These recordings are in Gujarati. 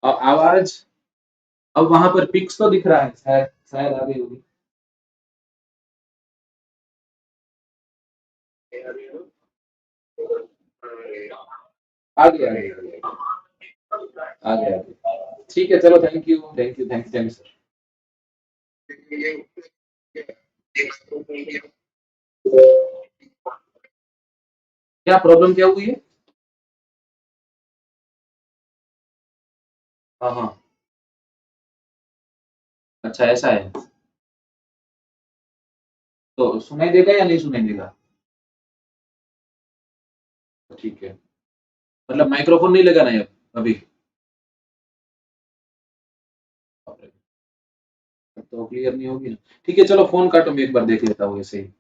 आवाज अब वहां पर पिक्स तो दिख रहा है, शायद शायद आ गई होगी। आ गया आ गया आ गया आ गया आ गया। ठीक है, चलो, thank you thank you thank you sir. क्या प्रॉब्लम क्या हुई है? हाँ हाँ। अच्छा, ऐसा है। तो सुनाई देगा या नहीं सुनाई देगा? ठीक है। मतलब माइक्रोफोन नहीं लगाना है अब अभी? तो क्लियर नहीं होगी ना। ठीक है, चलो फोन काटो, मैं एक बार देख लेता हूँ ऐसे ही।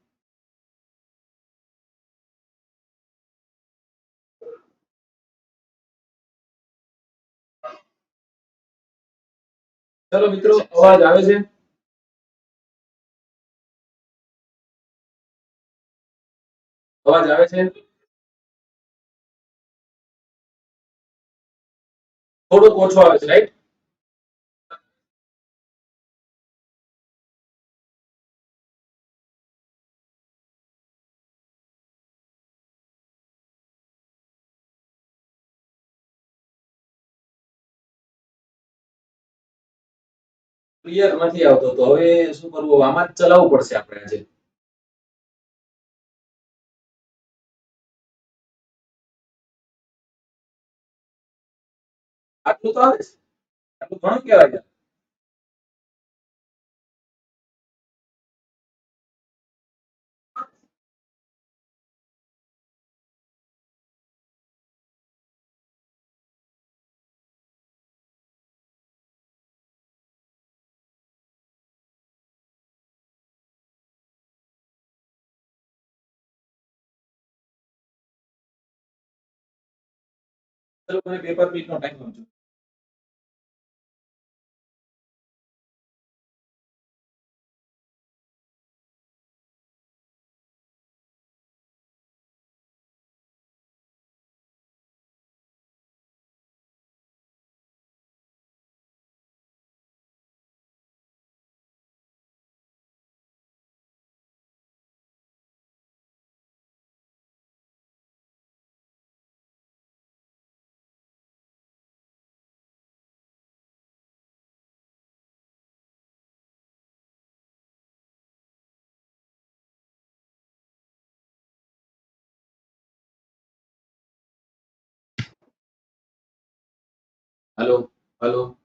चलो मित्रों, अवाज આવે છે? અવાજ આવે છે? થોડોક ઓછો આવે છે, રાઈટ? ક્લિયર નથી આવતો, તો હવે શું કરવું? આમાં જ ચલાવવું પડશે આપણે આજે. આટલું તો આવે છે. આટલું ઘણું કહેવાય. ચલો, મને પેપર પ્લીટ નો ટાઈમ આપજો. Hello hello.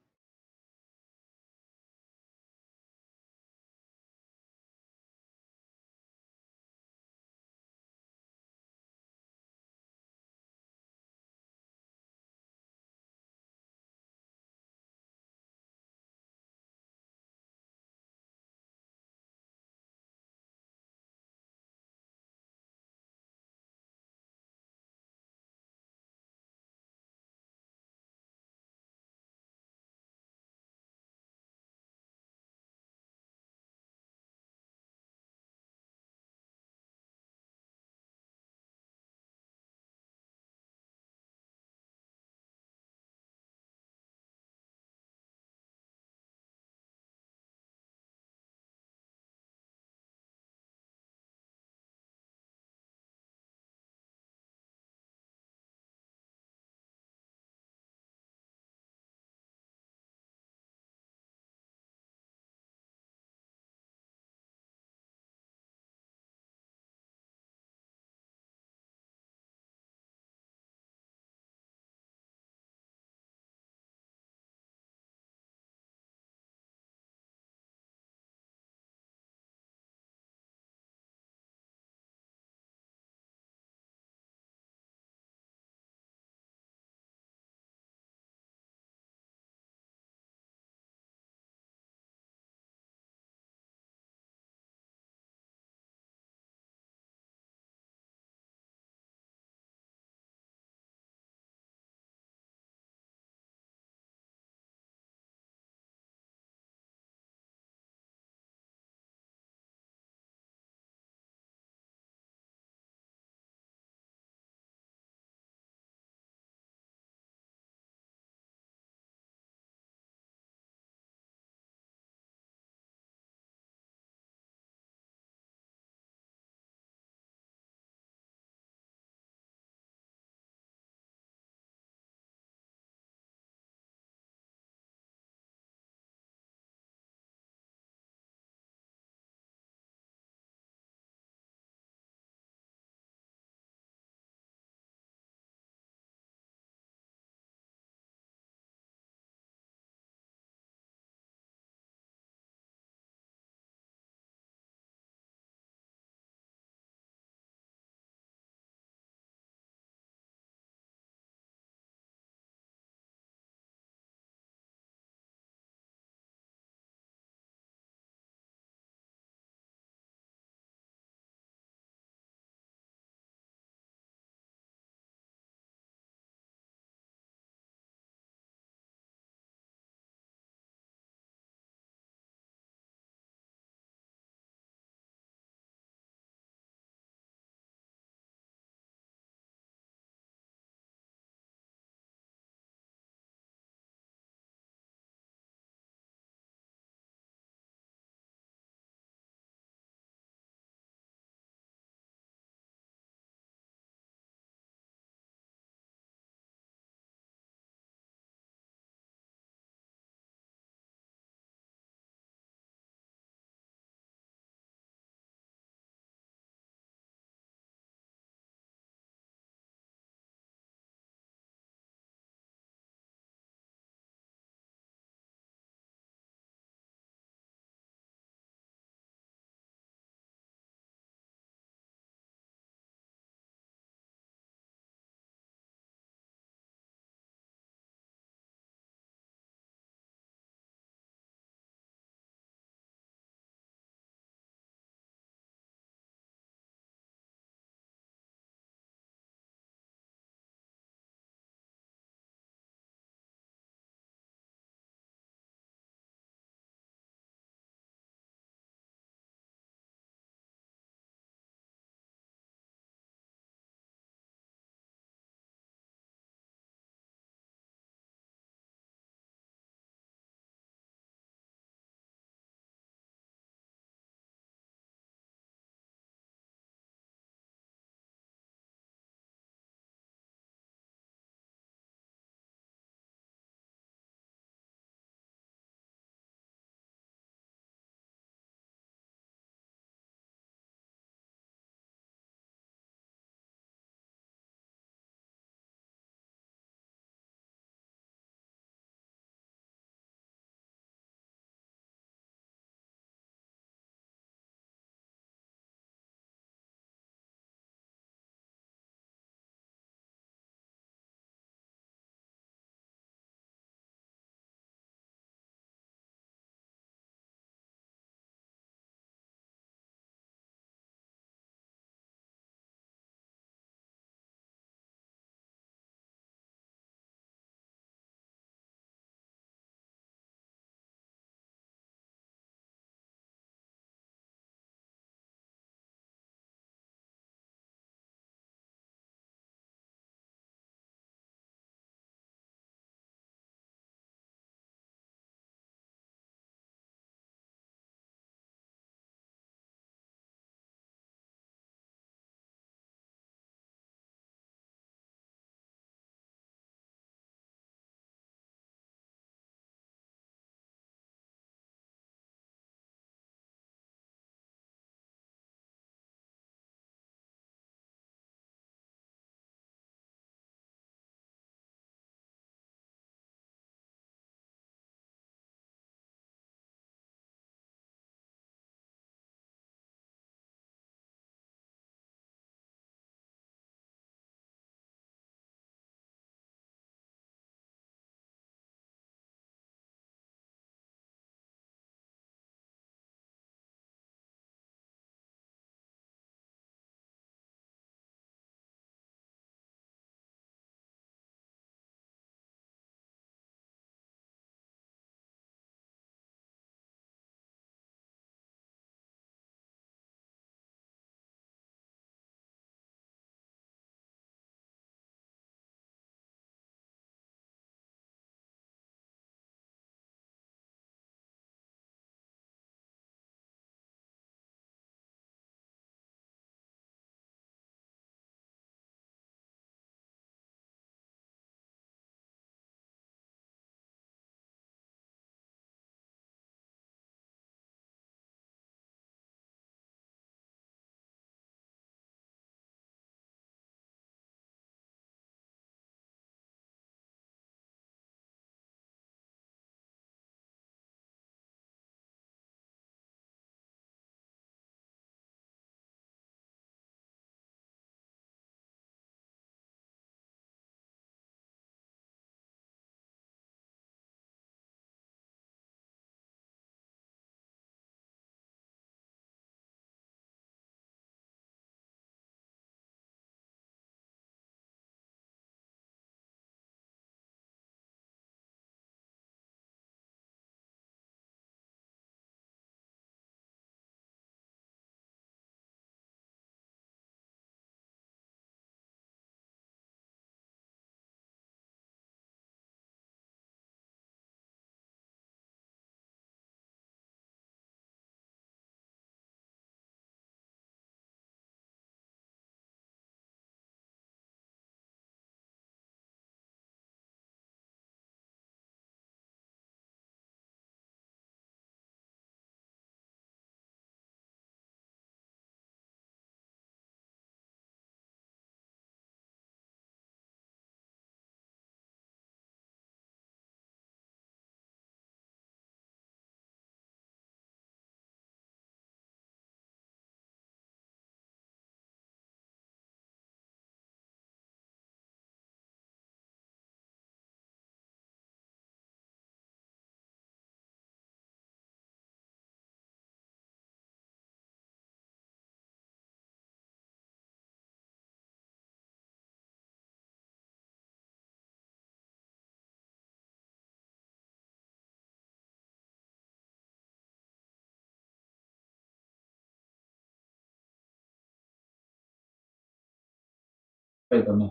ભાઈ તમે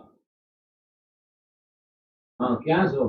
હા ક્યાં છો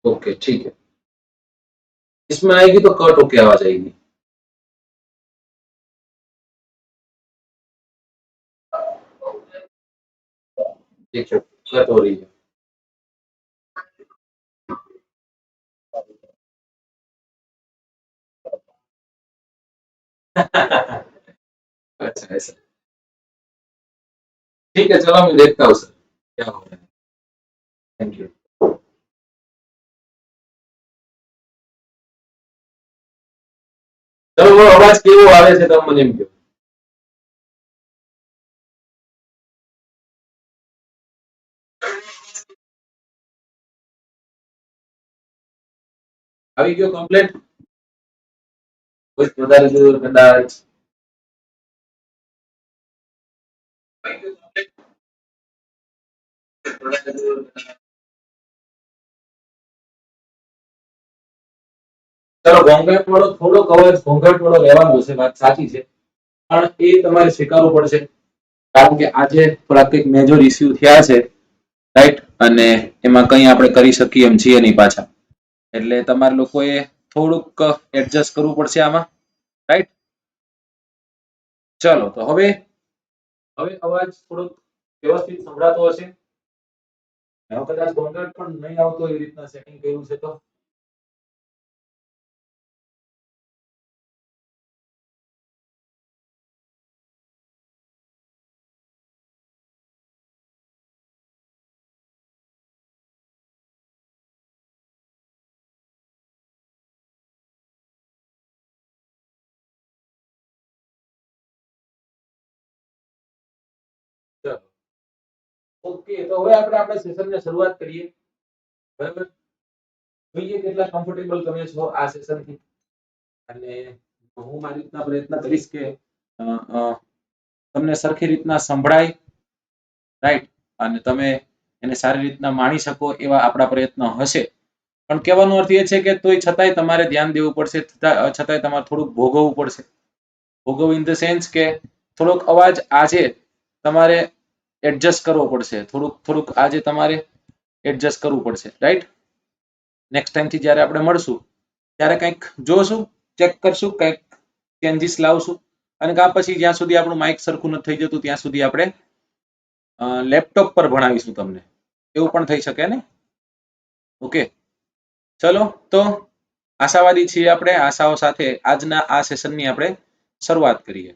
ओके ठीक है, इसमें आएगी तो कट होके आवाज आएगी। देखो कट हो रही है। अच्छा ऐसा, ठीक है चलो मैं देखता हूँ सर क्या हो रहा है। Thank you. ચલો वो અવાજ કેવો આવે છે તમે મને એમ કહો। આવી ગયો કમ્પ્લીટ? કોઈ વધારે દૂર કદાચ આવી ગયો complete? વધારે દૂર કદાચ। ચલો ઘોંઘાટ વાળો થોડોક અવાજ ઘોંઘાટ વાળો રહેવાનો છે, વાત સાચી છે, પણ એ તમારે સ્વીકારવું પડશે કારણ કે આજે થોડા કંઈક મેજર ઇસ્યુ થયા છે, રાઈટ, અને એમાં કંઈ આપણે કરી શકીએ એમ છીએ નહીં પાછા, એટલે તમારે લોકોએ થોડુંક એડજસ્ટ કરવું પડશે આમાં, રાઈટ। ચલો તો હવે હવે અવાજ થોડોક વ્યવસ્થિત સંભળાતો હશે, હવે કદાચ ઘોંઘાટ પણ નહીં આવતો એવી રીતના સેટિંગ કર્યું છે તો ચલો ઓકે, તો હવે આપણે સેશનની શરૂઆત કરીએ, બરાબર। જોઈએ કેટલા કમ્ફર્ટેબલ તમે છો આ સેશનથી, અને હું મારી રીતના પ્રયત્ન કરીશ કે તમને સરખી રીતના સંભળાય, રાઈટ, અને તમે એને સારી રીતના માણી શકો એવા આપણા પ્રયત્નો હશે, પણ કહેવાનો અર્થ એ છે કે તોય છતાંય તમારે ધ્યાન દેવું પડશે, છતાંય તમારે થોડુંક ભોગવવું પડશે, ભોગવવું ઇન ધ સેન્સ કે થોડોક અવાજ આજે તમારે એડજસ્ટ કરવો પડશે, થોડુંક આજે તમારે એડજસ્ટ કરવું પડશે, રાઈટ। નેક્સ્ટ ટાઈમથી જ્યારે આપણે મળશું ત્યારે કંઈક જોશું, ચેક કરશું, કંઈક ચેન્જીસ લાવશું, અને કાં પછી જ્યાં સુધી આપણું માઇક સરખું નથી થઈ જતું ત્યાં સુધી આપણે લેપટોપ પર ભણાવીશું તમને, એવું પણ થઈ શકે ને। ઓકે ચલો તો આશાવાદી છીએ આપણે, આશાઓ સાથે આજના આ સેશનની આપણે શરૂઆત કરીએ।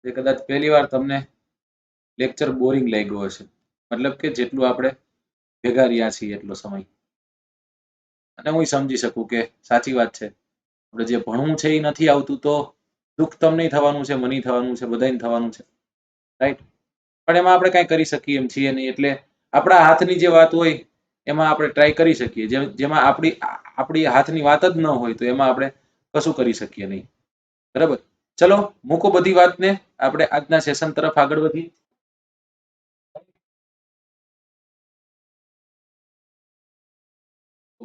એ કદાચ પહેલી વાર તમને લેક્ચર બોરિંગ લાગ્યો હશે, મતલબ કે જેટલું આપણે ભેગા રહ્યા છીએ એટલો સમય, અને હું સમજી શકું કે સાચી વાત છે, આપણે જે ભણવું છે એ નથી આવતું તો દુઃખ તમને થવાનું છે, મને થવાનું છે, બધાને થવાનું છે, રાઈટ, પણ એમાં આપણે કાંઈ કરી શકીએ એમ છીએ નહીં, એટલે આપણા હાથની જે વાત હોય એમાં આપણે ટ્રાય કરી શકીએ, જેમાં આપણી હાથની વાત જ ન હોય તો એમાં આપણે કશું કરી શકીએ નહીં, બરાબર। ચલો મૂકો બધી વાતને, આપણે આજના સેશન તરફ આગળ વધીએ।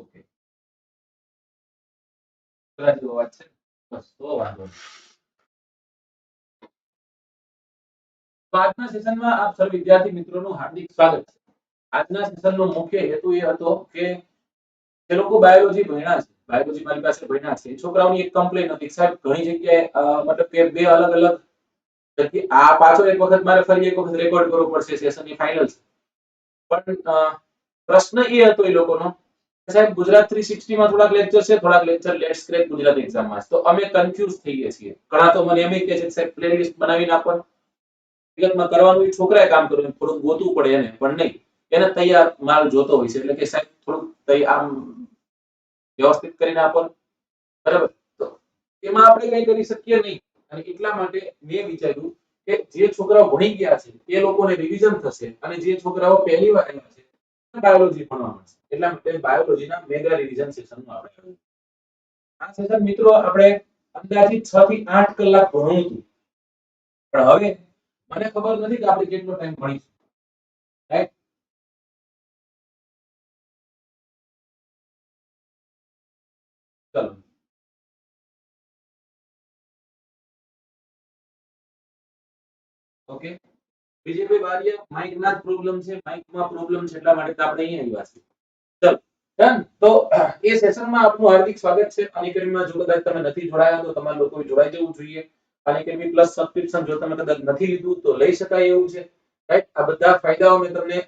ઓકે વાત છે, બસ તો વાંધો નહીં। તો આજના સેશનમાં આપ સર્વ વિદ્યાર્થી મિત્રોનું હાર્દિક સ્વાગત છે। આજના સેશનનો મુખ્ય હેતુ એ હતો કે જે લોકો બાયોલોજી ભણ્યા છે, બાયોલોજી મારી પાસે ભણ્યા છે, છોકરાઓની એક કમ્પ્લેન હતી, સાહેબ ઘણી જગ્યાએ મતલબ કે બે અલગ અલગ જગ્યાએ આ પાછો એક વખત મારે ફરી એક વખત રેકોર્ડ કરવો પડશે, સેશનની ફાઇનલ છે, પણ પ્રશ્ન એ હતો એ લોકોનો કે સાહેબ ગુજરાત 360 માં થોડાક લેક્ચર છે, થોડાક લેક્ચર લેટ્સ ક્રેક ગુજરાત એક્ઝામમાં છે, તો અમે કન્ફ્યુઝ થઈએ છીએ, ઘણા તો મને એમ કહે છે કે સાહેબ પ્લેલિસ્ટ બનાવીને આપો, વિગતમાં કરવાનું છોકરાએ કામ કરવું, થોડું ગોતવું પડે એને, પણ નહીં, એને તૈયાર માલ જોતો હોય છે, એટલે કે સાહેબ થોડુંક આમ વ્યવસ્થિત કરીને આપો, બરાબર। તો એમાં આપણે કંઈ કરી શકીએ નહીં, અને એટલા માટે મેં વિચાર્યું કે જે છોકરાઓ ભણી ગયા છે એ લોકોને રિવિઝન થશે, અને જે છોકરાઓ પહેલી વાર આવ્યા છે બાયોલોજી ભણવા મળશે. એટલા માટે બાયોલોજીના મેગા રિવિઝન સેશનમાં આપણે આ સેશન મિત્રો આપણે અંદાજિત 6 થી 8 કલાક ભણવું હતું. પણ હવે મને ખબર નથી કે આપણે કેટલો ટાઈમ ભણીશું. રાઈટ? ચલો. ઓકે. વિજયભાઈ બારિયા માઇકના જ પ્રોબ્લેમ છે, માઇકમાં પ્રોબ્લેમ છે એટલા માટે તો આપણે અહીંયા આવ્યા છીએ. ચલો ડન. તો એ સેશનમાં આપનું હાર્દિક સ્વાગત છે. અનએકેડમીમાં જો કદાચ તમે નથી જોડાયા તો તમારે લોકોએ જોડાઈ જવું જોઈએ. અનએકેડમી પ્લસ સબસ્ક્રિપ્શન જો તમે કદાચ નથી લીધું તો લઈ શકાય એવું છે. રાઈટ? આ બધા ફાયદાઓ મેં તમને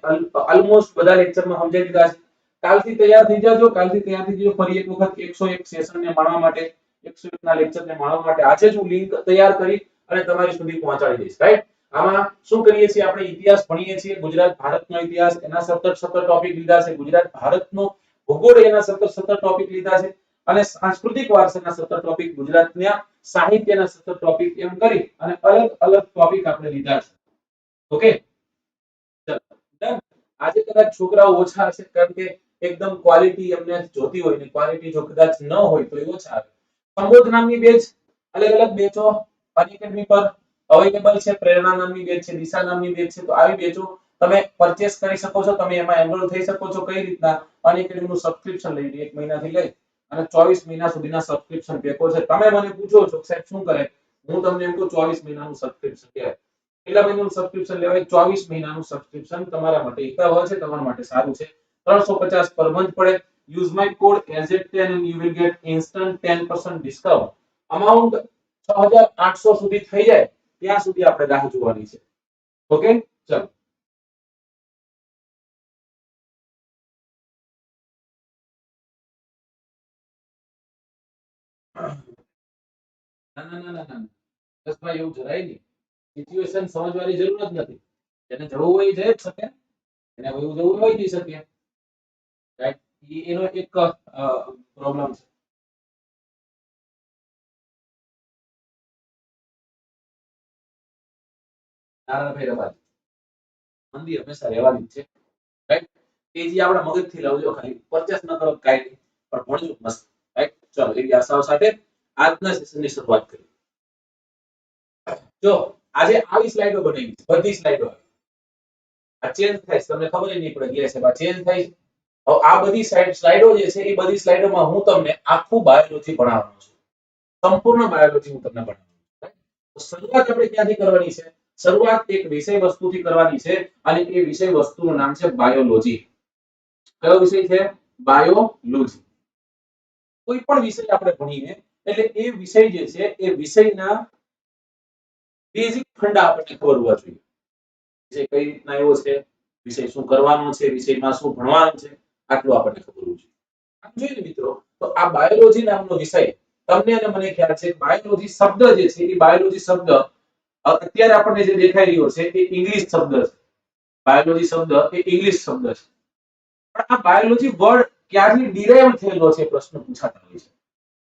ઓલમોસ્ટ બધા લેક્ચરમાં સમજાવી દીધા છે. કાલથી તૈયાર થઈ જાજો. કાલથી તૈયાર થઈ જજો ફરી એક વખત 101 સેશનને માણવા માટે, 101 ના લેક્ચરને માણવા માટે. આજે જ હું લિંક તૈયાર કરી અને તમારી સુધી પહોંચાડી દઈશ. રાઈટ? આમાં શું કરીએ છીએ? આપણે ઇતિહાસ ભણીએ છીએ. ગુજરાત ભારતનો ઇતિહાસ, એના 17 ટોપિક લીધા છે. ગુજરાત ભારતનો ભૂગોળ, એના 17 ટોપિક લીધા છે. અને સાંસ્કૃતિક વારસાના 17 ટોપિક, ગુજરાતના સાહિત્યના 17 ટોપિક, એમ કરી અને અલગ અલગ ટોપિક આપણે લીધા છે. ઓકે, ચલો ડન. આજે કદાચ છોકરાઓ ઓછા હશે કારણ કે એકદમ ક્વોલિટી એમને જોતી હોય ને ક્વોલિટી જો કદાચ ન હોય તો એ ઓછા આવે. સંબોધ નામની બેચ, અલગ અલગ બેચો અનએકેડમી પર અવેલેબલ છે. પ્રેરણા નામની બેચ છે, દિશા નામની બેચ છે. તો આવી બેચો તમે પરચેસ કરી શકો છો, તમે એમાં એનરોલ થઈ શકો છો. કઈ રીતના? અનએકેડમીનું સબસ્ક્રિપ્શન લઈ 1 મહિનાથી લઈ અને 24 મહિના સુધીના સબસ્ક્રિપ્શન પેકો છે. તમે મને પૂછો છો સાહેબ શું કરે? હું તમને એમ કહું 24 મહિનાનું સબસ્ક્રિપ્શન કહેવાય. કેટલા મહિનાનું સબસ્ક્રિપ્શન લેવાય? 24 મહિનાનું સબસ્ક્રિપ્શન તમારા માટે હિતાવહ છે, તમારા માટે સારું છે. 350 પર મંથ પડે. Use my code AZ10 and you will get instant 10% discount. Amount 6800 સુધી થઈ જાય ત્યાં સુધી આપણે રાહ જોવાની છે. ઓકે, ચલો. ના ના ના ના ના, બસ ભાઈ એવું જરાય નહીં. સિચ્યુએશન સમજવાની જરૂર જ નથી. એને જવું હોય એ જઈ જ શકે, એને એવું જવું હોય જઈ શકે. રાઈટ? એનો એક પ્રોબ્લેમ છે. નારાયણભાઈ રબારી મંદી હંમેશા રહેવાની જ છે. રાઈટ? એ જે આપણા મગજથી લાવજો, ખાલી પરચેસ ન કરો કાઈ નહીં, પણ ભણજો મસ્ત. રાઈટ? ચલો, એવી આશાઓ સાથે આજના સેશનની શરૂઆત કરીએ. જો આજે આવી સ્લાઇડો બનાવી છે, બધી સ્લાઇડો આ ચેન્જ થાય છે, તમને ખબર નહીં પડે કે છે આ ચેન્જ થાય છે. હવે આ બધી સ્લાઇડો જે છે એ બધી સ્લાઇડોમાં હું તમને આખું બાયોલોજી ભણાવવાનો છું. સંપૂર્ણ બાયોલોજી હું તમને ભણાવવાનો છું. તો શરૂઆત આપણે ક્યાંથી કરવાની છે? શરૂઆત એક વિષય વસ્તુથી કરવાની છે અને એ વિષય વસ્તુનું નામ છે બાયોલોજી. કયો વિષય છે? બાયોલોજી. કોઈ પણ વિષય આપણે ભણીએ એટલે એ વિષય જે છે એ વિષયના બેઝિક ફંડા આપણને ખબર હોવા જોઈએ. વિષય કઈ રીતના આવ્યો છે, વિષય શું કરવાનો છે, વિષયમાં શું ભણવાનું છે, આટલું આપણને ખબર હોવું જોઈએ. આમ જોઈએ મિત્રો તો આ બાયોલોજી નામનો વિષય તમને અને મને ખ્યાલ છે બાયોલોજી શબ્દ જે છે એ બાયોલોજી શબ્દ અત્યારે આપણને જે દેખાઈ રહ્યો છે એ ઇંગ્લિશ શબ્દ છે. બાયોલોજી શબ્દ એ ઇંગ્લિશ શબ્દ છે. પણ આ બાયોલોજી વર્ડ ક્યાંથી ડિરાઇવ થયેલો છે પ્રશ્ન પૂછાતા હોય છે.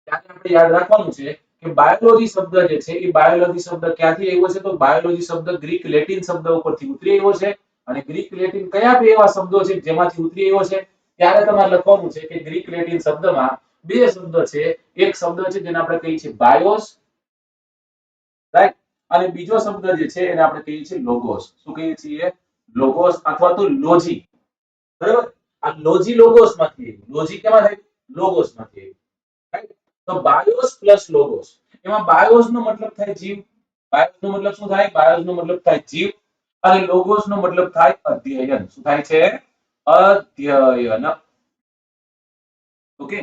ત્યારે આપણે યાદ રાખવાનું છે કે બાયોલોજી શબ્દ જે છે એ બાયોલોજી શબ્દ ક્યાંથી આવ્યો છે? તો બાયોલોજી શબ્દ ગ્રીક લેટિન શબ્દ ઉપરથી ઉતરી આવ્યો છે. અને ગ્રીક લેટિન કયા બે એવા શબ્દો છે જેમાંથી ઉતરી આવ્યો છે? ત્યારે તમારે લખવાનું છે કે ગ્રીક લેટિન શબ્દમાં બે શબ્દ છે. એક શબ્દ છે જેને આપણે કહીએ છીએ બાયોસ, રાઈટ? અને બીજો શબ્દ જે છે એને આપણે કહીએ છીએ લોગોસ. શું કહીએ છીએ? લોગોસ અથવા તો લોજી. બરાબર? આ લોજી લોગોસ માંથી આવ્યું. લોજી કેમાં થાય? લોગોસ માંથી આવ્યું. રાઈટ? તો બાયોસ પ્લસ લોગોસ. એમાં બાયોસ નો મતલબ થાય જીવ. બાયોસ નો મતલબ શું થાય? બાયોસ નો મતલબ થાય જીવ અને લોગોસ નો મતલબ થાય અધ્યયન. શું થાય છે? અધ્યયન. ઓકે,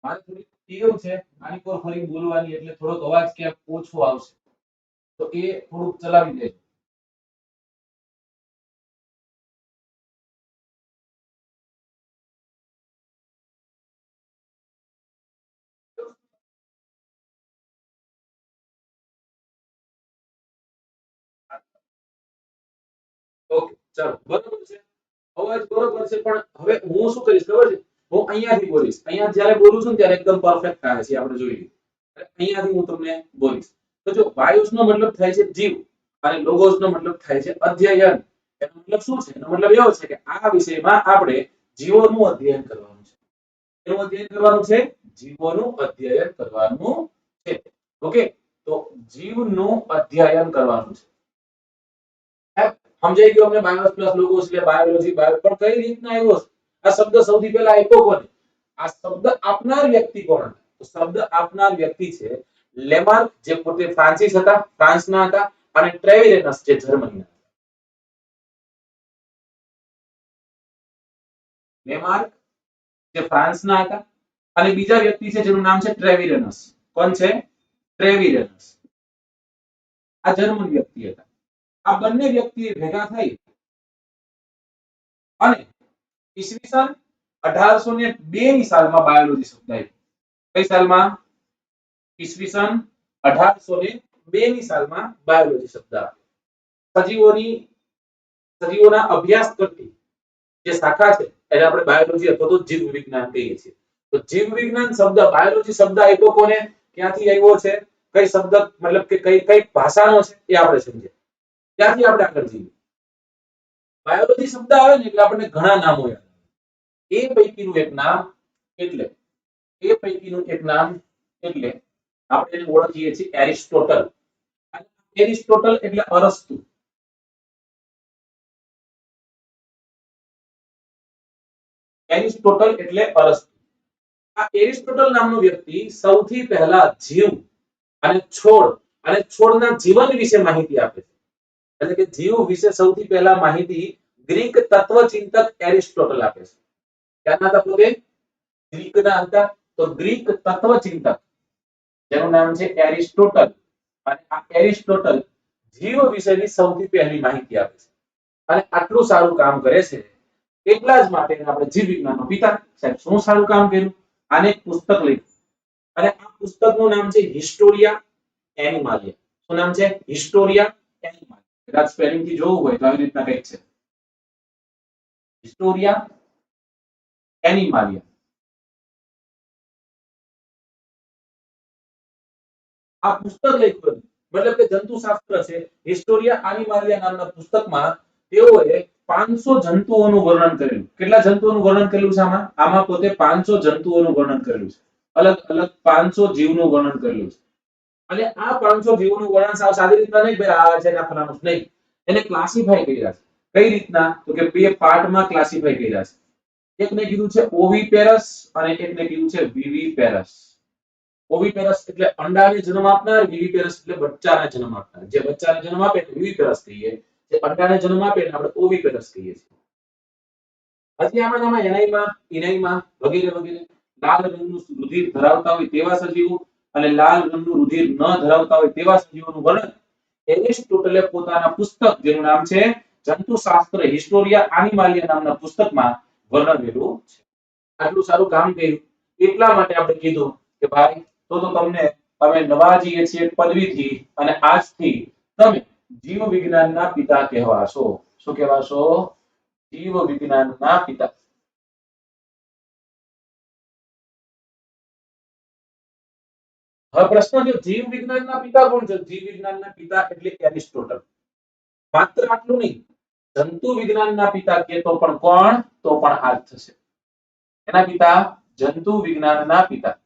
મારે થોડી ટેવ છે આની પર ફરી બોલવાની, એટલે થોડોક અવાજ ક્યાંક ઓછો આવશે તો એ થોડુંક ચલાવી દેજો. ઓકે, ચાલો, બરોબર છે. અવાજ બરોબર છે, પણ હવે હું શું કરીશ ખબર છે? હું અહીંયાથી બોલીશ. અહીંયા જ્યારે બોલું છું ને ત્યારે એકદમ પરફેક્ટ આવે છે, આપણે જોઈ લઈએ. અહીંયાથી હું તમને બોલીશ. તો જો બાયોસ નો મતલબ થાય છે જીવ અને લોગોસ નો મતલબ થાય છે અધ્યયન. એનો મતલબ શું છે? એનો મતલબ એવો છે કે આ વિષયમાં આપણે જીવોનું અધ્યયન કરવાનું છે. એનું અધ્યયન કરવાનું છે, જીવોનું અધ્યયન કરવાનું છે. ઓકે, તો જીવનું અધ્યયન કરવાનું છે. સમજાઈ ગયું અમને બાયોસ પ્લસ લોગોસ એટલે બાયોલોજી પણ કઈ રીતના આવ્યો છે? આ શબ્દ સૌથી પહેલા આપ્યો કોને? આ શબ્દ આપનાર વ્યક્તિ કોણ? તો શબ્દ આપનાર વ્યક્તિ છે લેમાર્ક, જે પોતે ફ્રાન્સિસ હતા, ફ્રાન્સના હતા, અને ટ્રેવિરેનસ જે જર્મનીના. લેમાર્ક જે ફ્રાન્સના હતા અને બીજા વ્યક્તિ છે જેનું નામ છે ટ્રેવિરેનસ. કોણ છે? ટ્રેવિરેનસ. આ જર્મન વ્યક્તિ હતા. આ બંને વ્યક્તિ ભેગા થઈ અને ઈસવીસન 1802 ની સાલમાં બાયોલોજી શબ્દ આપ્યો. કઈ સાલમાં? ઈસવીસન 1802 ની સાલમાં બાયોલોજી શબ્દ આપ્યો. સજીવોના અભ્યાસ કરતી જે શાખા છે એને આપણે બાયોલોજી અથવા તો જીવ વિજ્ઞાન કહીએ છીએ. તો જીવ વિજ્ઞાન શબ્દ, બાયોલોજી શબ્દ આપ્યો કોને? ક્યાંથી આવ્યો છે? કઈ શબ્દ મતલબ કે કઈ ભાષાનો છે એ આપણે સમજીએ. ત્યાંથી આપણે આગળ જઈએ. બાયોલોજી શબ્દ આવે ને એટલે આપણને ઘણા નામો યાદ આવે. એ પૈકીનું એક નામ એટલે આપણે એને ઓળખીએ છીએ એરિસ્ટોટલ. એરિસ્ટોટલ એટલે અરસ્તુ. એરિસ્ટોટલ એટલે અરસ્તુ. આ એરિસ્ટોટલ નામનો વ્યક્તિ સૌથી પહેલા જીવ અને છોડના જીવન વિશે માહિતી આપે છે. એટલે કે જીવ વિશે સૌથી પહેલા માહિતી ગ્રીક તત્વચિંતક એરિસ્ટોટલ આપે છે. ક્યાંના હતા પોતે? ગ્રીકના હતા. તો ગ્રીક તત્વચિંતક જેનું નામ છે એરિસ્ટોટલ, અને આ એરિસ્ટોટલ જીવ વિશેની સૌથી પહેલી માહિતી આપે છે. અને આટલું સારું કામ કરે છે એટલા જ માટે આપણે જીવ વિજ્ઞાનનો પિતા. સાહેબ શું સારું કામ કર્યું? આને એક પુસ્તક લખ્યું અને આ પુસ્તકનું નામ છે હિસ્ટોરિયા એનિમાલિયા. શું નામ છે? હિસ્ટોરિયા એનિમાલિયા. કદાચ સ્પેલિંગ થી જોવું હોય તો આવી રીતના કંઈક છે, હિસ્ટોરિયા એનિમાલિયા. આ પુસ્તક લખ્યું મતલબ કે જંતુશાસ્ત્ર છે. હિસ્ટોરિયા એનિમાલિયા નામના પુસ્તકમાં તેઓએ 500 જંતુઓનું વર્ણન કરેલું. કેટલા જંતુઓનું વર્ણન કરેલું છે આમાં? આમાં પોતે 500 જંતુઓનું વર્ણન કરેલું છે. અલગ અલગ 500 જીવનું વર્ણન કરેલું છે. અને આ 500 જીવોનું વર્ણન સાવ સાદી રીતના નહીં, ભાઈ આ છે ને ફલાણું નહીં. એને ક્લાસિફાઈ કર્યા છે. કઈ રીતના? તો કે બે પાર્ટમાં ક્લાસિફાઈ કર્યા છે. એકને કીધું છે ઓવિપેરસ અને એકને કીધું છે વિવિપેરસ. ઓવિપેરસ એટલે અંડાને જન્મ આપનાર, વિવિપેરસ એટલે બચ્ચાને જન્મ આપનાર. જે બચ્ચાને જન્મ આપે એટલે વિવિપેરસ કહીએ, જે અંડાને જન્મ આપે એટલે આપણે ઓવિપેરસ કહીએ છીએ. હજી આમાં એનાઈમા, ઇનાઈમા વગેરે વગેરે લાલ રંગનું રુધિર ધરાવતા હોય તેવા સજીવો અને લાલ રંગનું રુધિર ન ધરાવતા હોય તેવા સજીવોનું વર્ણન એરિસ્ટોટલે પોતાના પુસ્તક જેનું નામ છે જંતુશાસ્ત્ર હિસ્ટોરિયા એનિમાલિયા નામના પુસ્તકમાં વર્ણવેલું છે. આટલું સારું કામ કર્યું એટલા માટે આપણે કીધું કે ભાઈ તો તમને અમે નવાજીએ છીએ પદવીથી અને આજથી તમે જીવ વિજ્ઞાનના પિતા કહેવાશો. શું કહેવાશો? જીવ વિજ્ઞાનના પિતા. હવે પ્રશ્ન છે જીવ વિજ્ઞાનના પિતા કોણ છે? જીવ વિજ્ઞાનના પિતા એટલે એરિસ્ટોટલ. માત્ર આટલું નહીં, જંતુ વિજ્ઞાનના પિતા કે તો પણ કોણ? તો પણ આ જ થશે. એના પિતા જંતુ વિજ્ઞાનના પિતા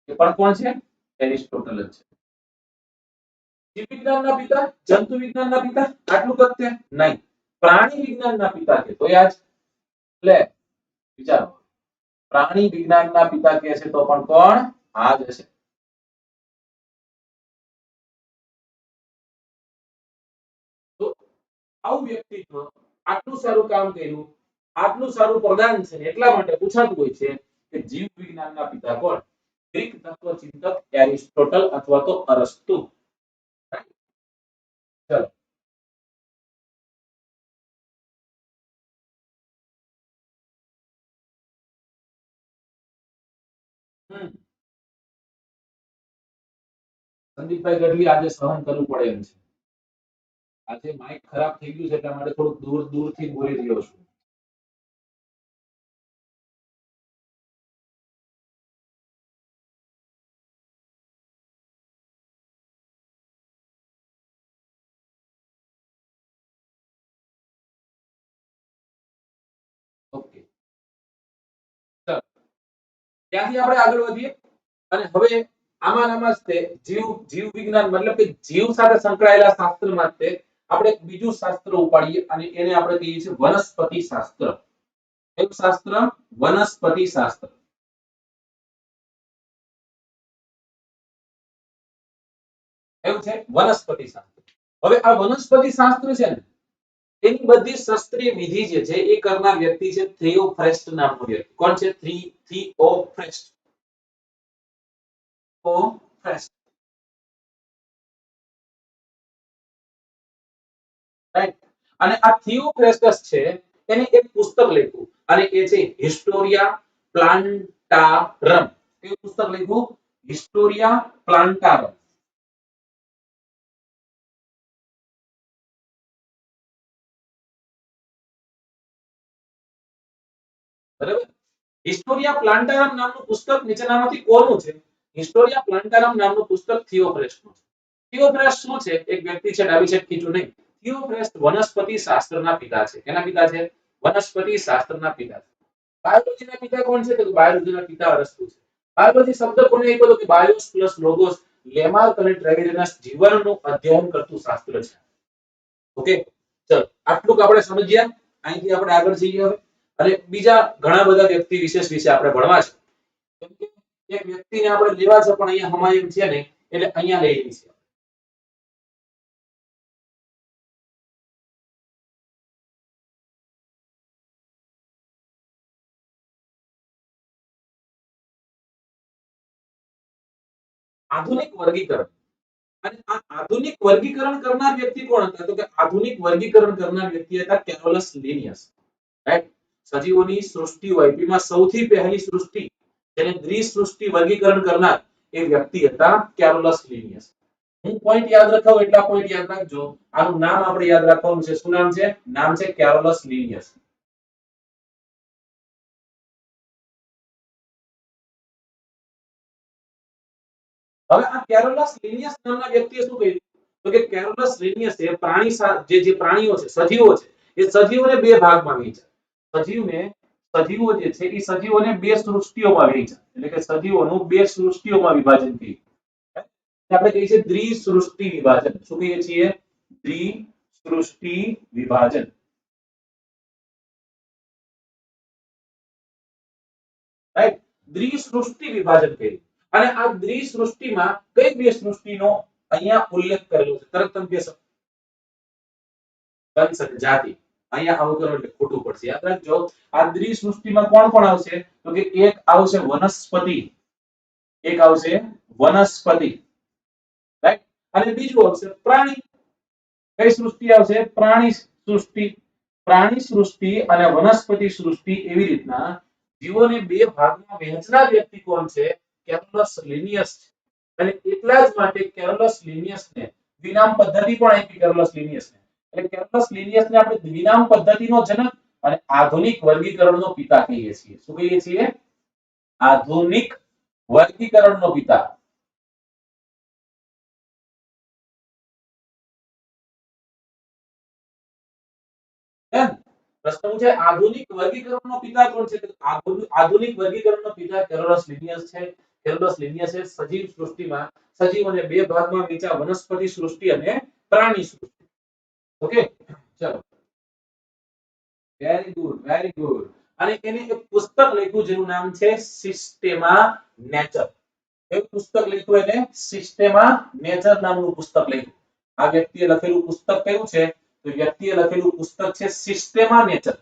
એ પણ કોણ છે? એરિસ્ટોટલ જ છે. જીવ વિજ્ઞાનના પિતા, જંતુ વિજ્ઞાનના પિતા, આટલું કરતે નહીં. પ્રાણી વિજ્ઞાનના પિતા કે તો યાદ લે વિચારો. પ્રાણી વિજ્ઞાનના પિતા કે છે તો પણ કોણ? આ જ હશે. તો આવું વ્યક્તિત્વ આટલું સારું કામ કર્યું, આટલું સારું પ્રદાન છે એટલા માટે પૂછાતું હોય છે કે જીવ વિજ્ઞાનના પિતા કોણ? ગ્રીક તત્વચિંતક એરિસ્ટોટલ અથવા તો અરસ્તુ. ચલો સંદીપભાઈ ગઢવી આજે સહન કરવું પડે એમ છે. આજે માઇક ખરાબ થઈ ગયું છે એટલા માટે થોડુંક દૂરથી બોલી રહ્યો છું. ત્યાંથી આપણે આગળ વધીએ અને હવે આમાં તે જીવ વિજ્ઞાન મતલબ કે જીવ સાથે સંકળાયેલા શાસ્ત્રમાં તે આપણે એક બીજું શાસ્ત્ર ઉપાડીએ અને એને આપણે કહીએ છીએ વનસ્પતિ શાસ્ત્ર. એક શાસ્ત્ર વનસ્પતિ શાસ્ત્ર. એવું છે વનસ્પતિ શાસ્ત્ર. હવે આ વનસ્પતિ શાસ્ત્ર છે ને એની બધી શાસ્ત્રીય વિધિ જે છે એ કરનાર વ્યક્તિ છે થિયોફ્રેસ્ટ નામનો વ્યક્તિ. કોણ છે? થિયોફ્રેસ્ટ. રાઈટ. અને આ થિયોફ્રેસ્ટસ છે એને એક પુસ્તક લખ્યું અને એ છે હિસ્ટોરિયા પ્લાન્ટારમ. એ પુસ્તક લખ્યું હિસ્ટોરિયા પ્લાન્ટારમ. બરાબર. હિસ્ટોરિયા પ્લાન્ટારમ નામનું પુસ્તક નીચેનામાંથી કોનું છે? હિસ્ટોરિયા પ્લાન્ટારમ નામનું પુસ્તક થિયોફ્રેસ્ટનું છે. થિયોફ્રેસ્ટ શું છે? એક વ્યક્તિ છે, ડાબી સાઈડ ખીચું નહીં. થિયોફ્રેસ્ટ વનસ્પતિ શાસ્ત્રના પિતા છે. કેના પિતા છે? વનસ્પતિ શાસ્ત્રના પિતા છે. બાયોલોજીના પિતા કોણ છે? તો બાયોલોજીના પિતા અરસ્તુ છે. બાયોલોજી શબ્દ કોને આપ્યો? તો કે બાયોસ પ્લસ લોગોસ. લેમાર્ક અને ટ્રેવિડેનસ જીવનનું અધ્યયન કરતું શાસ્ત્ર છે. ઓકે, ચલો આટલું આપણે સમજ્યા. અહીંથી આપણે આગળ જઈએ હવે અને બીજા ઘણા બધા વ્યક્તિ વિશેષ વિશે આપણે ભણવા છે. કેમ કે એક વ્યક્તિને આપણે લેવા છે પણ અહીંયા હમાયમ છે ને એટલે અહીંયા લઈ લઈએ છીએ. આધુનિક વર્ગીકરણ. અને આ આધુનિક વર્ગીકરણ કરનાર વ્યક્તિ કોણ હતા? તો કે આધુનિક વર્ગીકરણ કરનાર વ્યક્તિ હતા કેરોલસ લિનિયસ. રાઈટ. સજીવોની સૃષ્ટિ હોય એમાં સૌથી પહેલી સૃષ્ટિ જેને દ્વિસૃષ્ટિ વર્ગીકરણ કરનાર એ વ્યક્તિ હતા કેરોલસ લિનિયસ. હું પોઈન્ટ યાદ રખાવ એટલા પોઈન્ટ યાદ રાખજો. આનું નામ આપણે યાદ રાખવાનું છે. શું નામ છે? નામ છે કેરોલસ લિનિયસ. હવે આ કેરોલસ લિનિયસ નામના વ્યક્તિએ શું કહ્યું? તો કે કેરોલસ લિનિયસ એ પ્રાણી જે પ્રાણીઓ છે, સજીવો છે, એ સજીવોને બે ભાગમાં વહેંચ્યા. સજીવો જે છે એ સજીવોને બે સૃષ્ટિઓમાં વહેંચ્યા. એટલે કે સજીવોનું બે સૃષ્ટિઓમાં વિભાજન કર્યું. આપણે કહીએ છીએ દ્વિસૃષ્ટિ વિભાજન. શું કહીએ છીએ? દ્વિસૃષ્ટિ વિભાજન. રાઈટ. દ્વિસૃષ્ટિ વિભાજન કર્યું. અને આ દ્વિસૃષ્ટિમાં કઈ બે સૃષ્ટિનો અહીંયા ઉલ્લેખ કરેલો છે? તરત તમે કહેશો વંશ જાતિ. અહીંયા આવું કરો એટલે ખોટું પડશે. યાદ રાખજો આ દ્વિસૃષ્ટિમાં કોણ કોણ આવશે? તો કે એક આવશે વનસ્પતિ, એક આવશે વનસ્પતિ. રાઈટ. અને બીજું આવશે પ્રાણી. કઈ સૃષ્ટિ આવશે? પ્રાણી સૃષ્ટિ. પ્રાણી સૃષ્ટિ અને વનસ્પતિ સૃષ્ટિ એવી રીતના જીવોને બે ભાગમાં વહેંચનાર વ્યક્તિ કોણ છે? Carolus Linnaeus. અને એટલા જ માટે કેરોલસ લિનિયસને દ્વિનામ પદ્ધતિ પણ આપી. કેરોલસ લિનિયસને એટલે કેરોલસ લિનિયસને આપણે દ્વિનામ પદ્ધતિનો જનક અને આધુનિક વર્ગીકરણનો પિતા કહીએ છીએ. શું કહીએ છીએ? આધુનિક વર્ગીકરણનો પિતા. પ્રશ્ન છે આધુનિક વર્ગીકરણનો પિતા કોણ છે? આધુનિક વર્ગીકરણનો પિતા કેરોલસ લિનિયસ છે. કેરોલસ લિનિયસે સજીવ સૃષ્ટિમાં સજીવોને બે ભાગમાં વહેંચ્યા, વનસ્પતિ સૃષ્ટિ અને પ્રાણી સૃષ્ટિ. ઓકે, ચલો વેરી ગુડ, વેરી ગુડ. અને એને એક પુસ્તક લખ્યું જેનું નામ છે સિસ્ટેમા નેચર. એક પુસ્તક લખ્યું એને સિસ્ટેમા નેચર નામનું પુસ્તક લખ્યું. આ વ્યક્તિએ લખેલું પુસ્તક કયું છે? તો વ્યક્તિએ લખેલું પુસ્તક છે સિસ્ટેમા નેચર.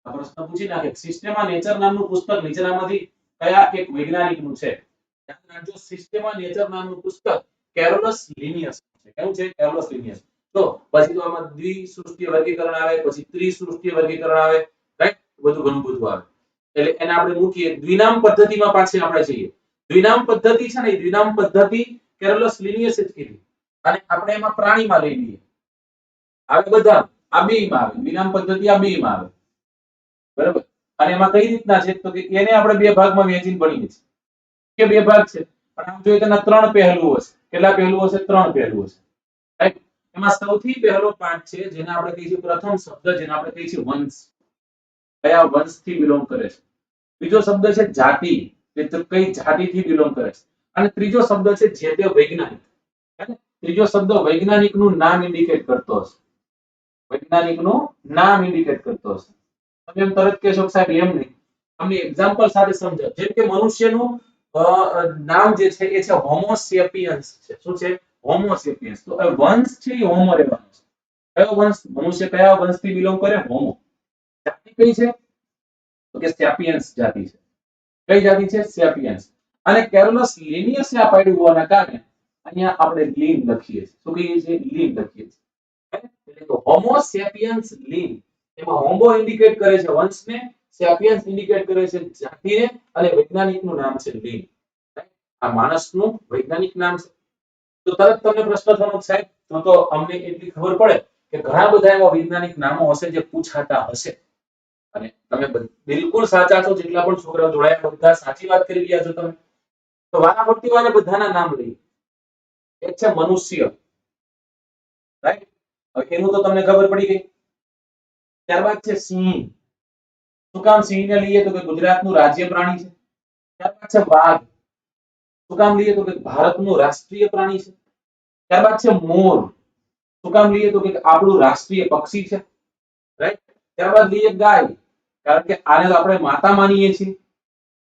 આ પ્રશ્ન પૂછી નાખે સિસ્ટેમા નેચર નામનું પુસ્તક નીચેનામાંથી કયા એક વૈજ્ઞાનિકનું છે? ધ્યાન રાખજો સિસ્ટેમા નેચર નામનું પુસ્તક કેરોલસ લિનિયસ છે. કેવું છે? Carolus Linnaeus. તો પછી તો આમાં દ્વિસૃષ્ટિ વર્ગીકરણ આવે, પછી ત્રિસૃષ્ટિ વર્ગીકરણ આવે. રાઈટ. બધું ઘણું બધું આવે. એટલે એને આપણે મૂકીએ દ્વિનામ પદ્ધતિમાં પાછી આપણે જઈએ. દ્વિનામ પદ્ધતિ છે ને, દ્વિનામ પદ્ધતિ કેરોલસ લિનિયસે જ કીધી. અને આપણે એમાં પ્રાણીમાં લઈ લઈએ. આવે બધા આ બેયમાં આવે. દ્વિનામ પદ્ધતિ આ બેયમાં આવે. બરાબર. અને એમાં કઈ રીતના છે? તો કે એને આપણે બે ભાગમાં વહેંચીને ભણીએ છીએ. કે બે ભાગ છે પણ આમ જોઈએ તો એના ત્રણ પહેલુઓ છે. કેટલા પહેલુઓ છે? ત્રણ પહેલુઓ છે. રાઈટ. એમાં સૌથી પહેલો પાઠ છે જેને આપણે કહીએ છીએ પ્રથમ શબ્દ જેને આપણે કહીએ છીએ વંશ. કયા વંશથી બિલોંગ કરે છે. બીજો શબ્દ છે જાતિ, કે તો કઈ જાતિથી બિલોંગ કરે છે. અને ત્રીજો શબ્દ છે જે તે વૈજ્ઞાનિક. હે ને? ત્રીજો શબ્દ વૈજ્ઞાનિકનું નામ ઇન્ડિકેટ કરતો હશે. વૈજ્ઞાનિકનું નામ ઇન્ડિકેટ કરતો હશે. તમે એમ તરત કહેશો કે સાહેબ એમ નહીં. તમને એક્ઝામ્પલ સાથે સમજાવ. જેમ કે મનુષ્યનું નામ જે છે એ છે હોમો સેપિયન્સ છે. શું છે? હોમો સેપિયન્સ. તો એ વંશ છે એ હોમો રહેવાનો છે. કયો વંશ? મનુષ્ય કયા વંશથી બિલોંગ કરે? હોમો. જાતિ કઈ છે? તો કે સેપિયન્સ જાતિ છે. કઈ જાતિ છે? સેપિયન્સ. અને કેરોલસ લિનિયસે આ પાડ્યું હોવાના કારણે અહીંયા આપણે લીન લખીએ છીએ. શું કહીએ છીએ? લીન લખીએ છીએ. એટલે કે હોમો સેપિયન્સ લીન. એમાં હોમો ઇન્ડિકેટ કરે છે વંશને, સેપિયન્સ ઇન્ડિકેટ કરે છે જાતિને, અને વૈજ્ઞાનિકનું નામ છે લીન. આ માણસનું વૈજ્ઞાનિક નામ છે. તો તરત તમને પ્રશ્ન થવાનો સાહેબ તો અમને એટલી ખબર પડે કે ઘણા બધા એવા વૈજ્ઞાનિક નામો હશે જે પૂછાતા હશે. અને તમે બિલકુલ સાચા છો. જેટલા પણ છોકરાઓ જોડાયા બધા સાચી વાત કરી રહ્યા છો તમે. તો વારાફરતી વાળા બધાના નામ લઈએ. એક છે મનુષ્ય, રાઈટ? હવે એનું તો તમને ખબર પડી ગઈ. ત્યારબાદ છે સિંહ. શું કામ સિંહને લઈએ? તો કે ગુજરાતનું રાજ્ય પ્રાણી છે. ત્યારબાદ છે વાઘ. શું કામ લઈએ? તો કે ભારતનું રાષ્ટ્રીય પ્રાણી છે. ત્યારબાદ છે મોર. શું કામ લઈએ? તો કે આપણું રાષ્ટ્રીય પક્ષી છે. રાઈટ? ત્યારબાદ લઈએ ગાય, કારણ કે આને તો આપણે માતા માનીએ છીએ.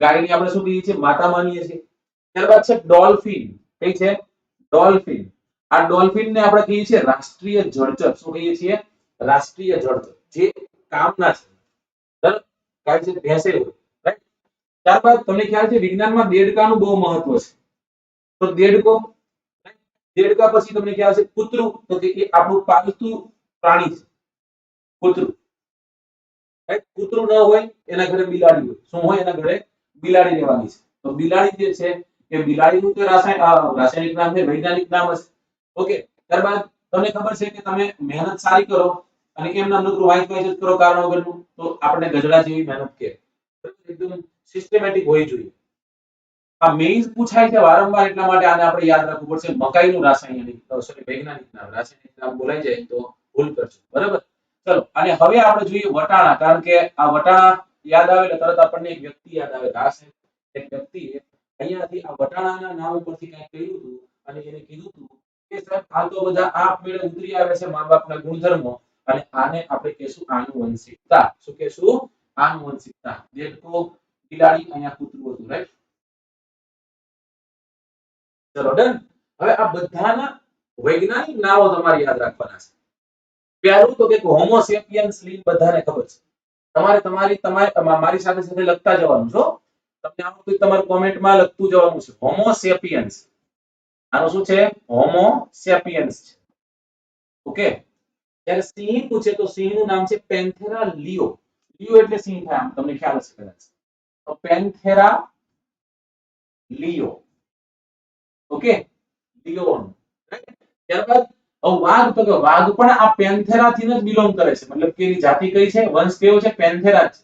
ગાયને આપણે શું કહીએ છીએ? માતા માનીએ છીએ. ત્યારબાદ છે ડોલ્ફિન. કઈ છે? ડોલ્ફિન. આ ડોલ્ફિનને આપણે કહીએ છીએ રાષ્ટ્રીય જળચર. શું કહીએ છીએ? રાષ્ટ્રીય જળચર. જે કામના છે. બરાબર? ગાય છે ભેંસે હોય. રાઈટ? ત્યારબાદ તમને ખ્યાલ છે વિજ્ઞાનમાં દેડકાનું બહુ મહત્વ છે. તો દેડકો, દેડકા પછી તમને ખ્યાલ છે કૂતરું. તો કે એ આપણું પાલતુ પ્રાણી છે. કૂતરું. રાઈટ? કૂતરું ન હોય એના ઘરે બિલાડી હોય. શું હોય? એના ઘરે બિલાડી રહેવાની છે. તો બિલાડી જે છે એ બિલાડીનું તો રાસાયણિક નામ છે, વૈજ્ઞાનિક નામ હશે. ઓકે. ત્યારબાદ તમને ખબર છે કે તમે મહેનત સારી કરો અને એમના નકરું વાંચ વાંચ જ કરો કારણ વગરનું, તો આપણે ગજડા જેવી મહેનત કે એકદમ સિસ્ટમેટિક હોવી જોઈએ. આ મેઇઝ પૂછાય છે વારંવાર, એટલા માટે આને આપણે યાદ રાખવું પડશે. મકાઈનું રાસાયણિક સોરી વૈજ્ઞાનિક નામ. રાસાયણિક નામ બોલાઈ જાય તો ભૂલ કરજો. બરાબર? ચલો. અને હવે આપણે જોઈએ વટાણા, કારણ કે આ વટાણા યાદ આવે એટલે તરત આપણને એક વ્યક્તિ યાદ આવે. આ છે એક વ્યક્તિએ અહીંયાથી આ વટાણાના નામ ઉપરથી કંઈક કર્યું હતું અને એને કીધું હતું કે સાહેબ આ તો બધા આપમેળે ઉતરી આવે છે મા બાપના ગુણધર્મો, અને આને આપણે કહેશું આનુવંશિકતા. શું કહેશું? આનુવંશિકતા. દેડકો, બિલાડી, અહીંયા કૂતરું હતું. રાઈટ? ચલો ડન. હવે આ બધાના વૈજ્ઞાનિક નામો તમારે યાદ રાખવાના છે. પહેલું તો કે હોમો સેપિયન્સ લીન બધાને ખબર છે. તમારે મારી સાથે સાથે લખતા જવાનું છો. તમને આવડતું તમારે કોમેન્ટમાં લખતું જવાનું છે. હોમો સેપિયન્સ. આનું શું છે? હોમો સેપિયન્સ છે. ઓકે. જ્યારે સિંહ પૂછે તો સિંહનું નામ છે પેન્થેરા લિયો. લિયો એટલે સિંહ થાય, આમ તમને ખ્યાલ હશે કદાચ. તો પેન્થેરા લિયો. ઓકે. લિયોન. રાઈટ? ત્યારબાદ વાઘ, તો કે વાઘ પણ આ પેન્થેરા થી જ બિલોંગ કરે છે. મતલબ કે એની જાતિ કઈ છે? વંશ કયો છે? પેન્થેરા છે.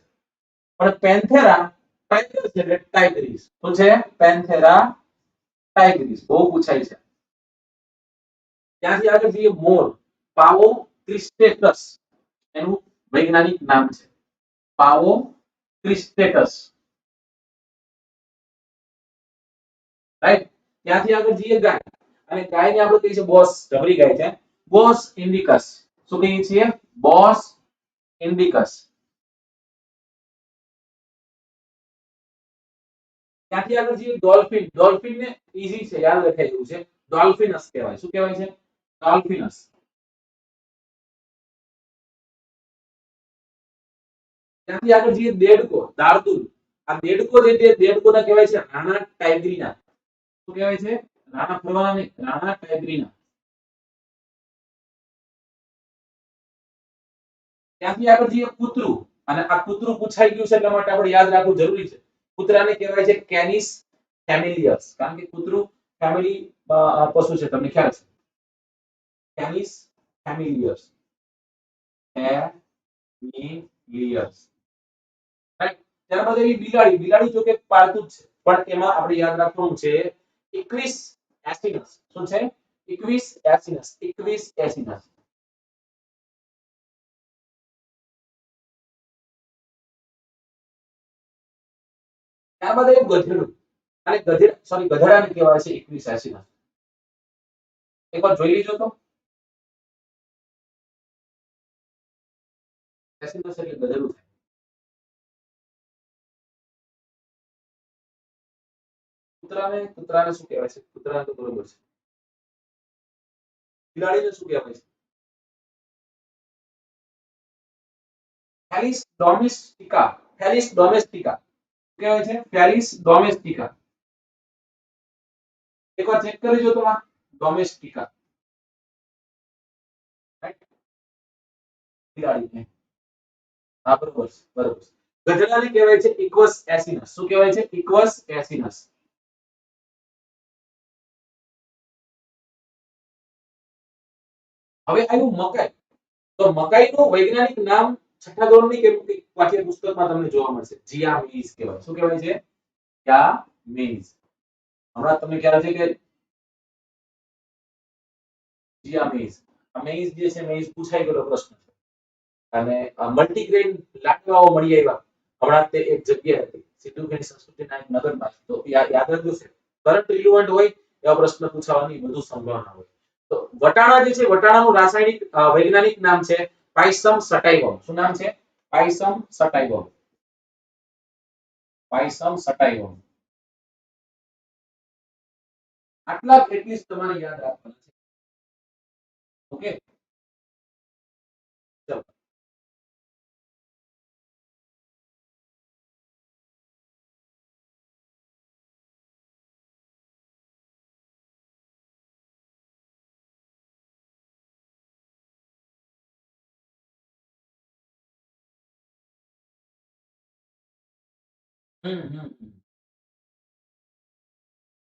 પણ પેન્થેરા ટાઇગર છે એટલે ટાઇગરીસ. શું છે? પેન્થેરા ટાઇગરીસ. બહુ પૂછાય છે. ત્યાંથી આગળ જઈએ મોર. પાવો ક્રિસ્ટેટસ એનું વૈજ્ઞાનિક નામ છે. પાવો ક્રિસ્ટેટસ. રાઈટ? ત્યાંથી આગળ જઈએ ગાય, અને ગાયને આપણે કહીએ છીએ બોસ. જબરી ગાય છે. બોસ ઇન્ડિકસ. શું કહીએ છીએ? બોસ ઇન્ડિકસ. ત્યાંથી આગળ જઈએ ડોલ્ફિન. ડોલ્ફિન ને ઈઝી છે, યાદ રખાય એવું છે. ડોલ્ફિનસ કહેવાય. શું કહેવાય છે? ડોલ્ફિનસ. ત્યાંથી આગળ જઈએ દેડકો, દાર્દુલ. આ દેડકો જે છે દેડકોના કહેવાય છે રાણા ટાઇગ્રીના. શું કહેવાય છે? રાણા ફરવાના નહીં, રાણા ટાઇગ્રીના. ત્યાંથી આગળ જઈએ કૂતરું, અને આ કૂતરું પૂછાઈ ગયું છે એટલા માટે આપણે યાદ રાખવું જરૂરી છે. કૂતરાને કહેવાય છે કેનિસ ફેમિલિયસ, કારણ કે કૂતરું ફેમિલી પશુ છે. તમને ખ્યાલ છે? કેનિસ ફેમિલિયસ. ફેમિલિયસ. રાઈટ? ત્યારબાદ એવી બિલાડી. બિલાડી જો કે પાળતું જ છે, પણ એમાં આપણે યાદ રાખવાનું છે ઇક્વિસ એસિનસ. શું છે? 21 એસિનસ 21 એસિનસ ત્યારબાદ એક ગધેડું અને ગધેડાને કહેવાય છે 21 એસિનસ એકવાર જોઈ લીજો તો એસિનસ એટલે ગધેડું થાય કૂતરાને શું કહેવાય છે કૂતરાને તો બરોબર છે બિલાડીને શું કહેવાય છે ફેલિસ ડોમેસ્ટિકા ફેલિસ ડોમેસ્ટિકા કહેવાય છે ફેલિસ ડોમેસ્ટિકા એકવાર ચેક કરી જો તો આ ડોમેસ્ટિકા રાઈટ બિલાડીને હા બરોબર છે બરોબર છે ગધેડાને કહેવાય છે ઇક્વસ એસિનસ શું કહેવાય છે ઇક્વસ એસિનસ હવે આવ્યું મકાઈ તો મકાઈનું વૈજ્ઞાનિક નામ છઠ્ઠા ધોરણની કે પાઠ્યપુસ્તકમાં તમને જોવા મળશે જીયા મેઇઝ કહેવાય શું કહેવાય છે જીયા મેઇઝ હમણાં તમને ખ્યાલ છે કે જીયા મેઇઝ આ મેઇઝ જે છે મેઇઝ પૂછાઈ ગયેલો પ્રશ્ન છે અને મલ્ટીગ્રેન લાડવાઓ મળી આવ્યા હમણાં તે એક જગ્યા હતી સિંધુ સંસ્કૃતિના એક નગરમાં તો યાદ રાખજો છે કરંટ રિલેવન્ટ હોય એવા પ્રશ્ન પૂછવાની વધુ સંભાવના હોય તો વટાણા જે છે વટાણાનું રાસાયણિક વૈજ્ઞાનિક નામ છે પાયસમ સટાઇવમ શું નામ છે પાયસમ સટાઇવમ પાયસમ સટાઇવમ આટલા એટલીસ્ટ તમારે યાદ રાખવાના છે ઓકે ચલો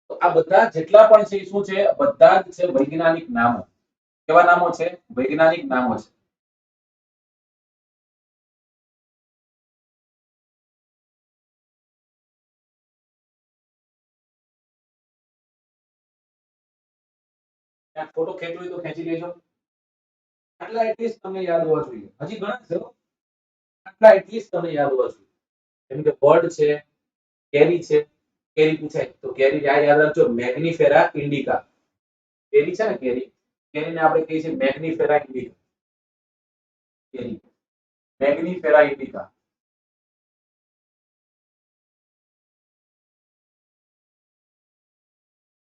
તો આ બધા જેટલા પણ છે એ શું છે બધા જ છે વૈજ્ઞાનિક નામો કેવા નામો છે વૈજ્ઞાનિક નામો છે ફોટો ખેંચવો હોય તો ખેંચી લેજો આટલા એટલીસ્ટ તમને યાદ હોવા જોઈએ હજી ઘણા છે હો. આટલા એટલીસ્ટ તમને યાદ હોવા જોઈએ જેમ કે બર્ડ છે કેરી છે કેરી પૂછાય તો કેરી યાદ રાખજો મેગ્નિફેરા ઇન્ડિકા કેરી છે ને કેરી કેરીને આપણે કહીએ છીએ મેગ્નિફેરા ઇન્ડિકા કેરી મેગ્નિફેરા ઇન્ડિકા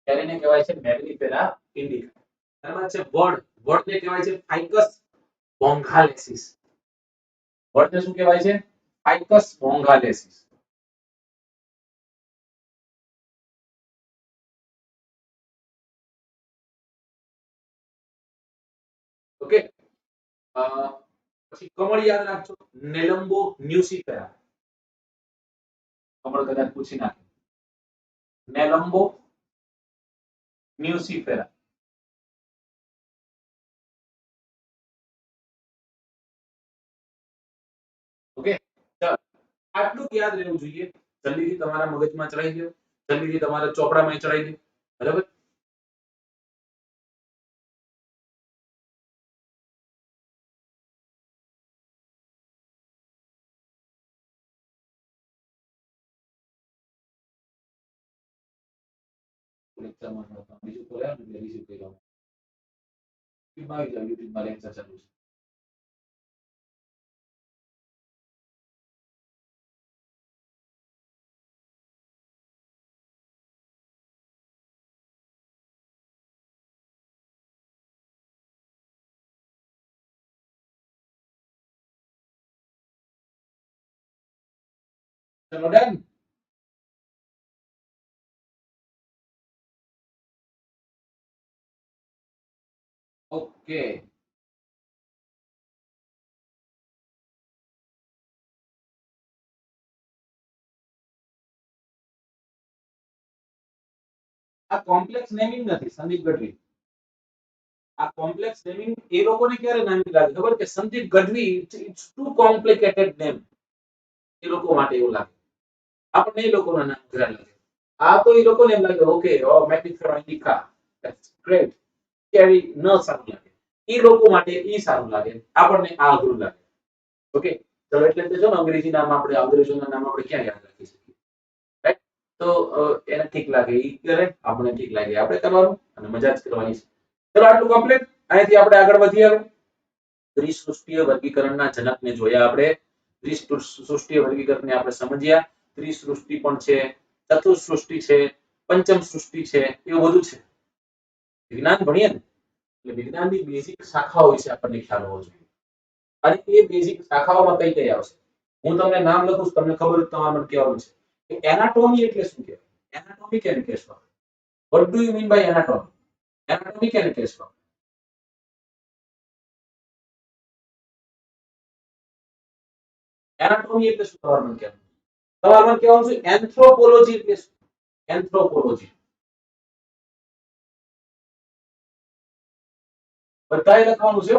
કેરીને કહેવાય છે મેગ્નિફેરા ઇન્ડિકા ત્યારબાદ છે વડ વડને કહેવાય છે ફાઇકસ મોંઘાલેસિસ વડને શું કહેવાય છે ફાઇકસ મોંઘાલેસિસ ઓકે પછી કમળ યાદ રાખજો નેલમ્બો ન્યુસિફેરા કમળ કદાચ પૂછી નાખે નેલમ્બો ન્યુસિફેરા ઓકે ચાલો આટલું યાદ રહેવું જોઈએ જલ્દીથી તમારા મગજમાં ચડાઈ દો જલ્દીથી તમારા ચોપડામાં ચડાઈ દો બરાબર બીજું ખોલે ને બીજું કહી દઉં યુટ્યુબમાં આવી જાવ યુટ્યુબમાં લેક્ચર ચાલુ છે ચલો ડન ઓકે આ કોમ્પ્લેક્સ નેમિંગ નથી સંદીપ ગઢવી આ કોમ્પ્લેક્સ નેમિંગ એ લોકોને ક્યારે નામી લાગે ખબર કે Sandeep Gadhvi it's too complicated name એ લોકો માટે એવું લાગે આપણને એ લોકોના નામ ઘરા લાગે આ તો એ લોકોને એમ લાગે okay oh magnifier Indica that's great કેવી ન સારું લાગે, એ લોકો માટે ઈ સારું લાગે, આપણને આ અઘરું લાગે. ઓકે, ચલો એટલે તો જો ને અંગ્રેજી નામ આપણે અંગ્રેજોના નામ આપણે ક્યાં યાદ રાખી શકીએ, રાઈટ? તો એને ઠીક લાગે ઈ કરે, આપણે ઠીક લાગે આપણે કરવાનું અને મજા જ કરવાની છે. ચલો આટલું કમ્પ્લીટ. અહીંથી આપણે આગળ વધીએ. હવે ત્રિસૃષ્ટિય વર્ગીકરણના જનકને જોયા આપણે. ત્રિસૃષ્ટિય વર્ગીકરણને આપણે સમજ્યા. ત્રિસૃષ્ટિ પણ છે, ચતુસૃષ્ટિ છે, પંચમ સૃષ્ટિ છે, એવું બધું છે. વિજ્ઞાન ભણીએ ને એટલે વિજ્ઞાનની બેઝિક શાખાઓ વિશે આપણને ખ્યાલ હોવો જોઈએ. અને એ બેઝિક શાખાઓમાં કઈ કઈ આવશે હું તમને નામ લખું, તમને ખબર જ તમારે મને કહેવાનું છે કે એનાટોમી એટલે શું કહેવાય. એનાટોમી કેને કહેશો? What do you mean by anatomy? Anatomy કેને કહેશો? એનાટોમી એટલે શું તમારે મને કહેવાનું? તમારે મને કહેવાનું છે એન્થ્રોપોલોજી એટલે શું? એન્થ્રોપોલોજી બધાએ લખવાનું છે.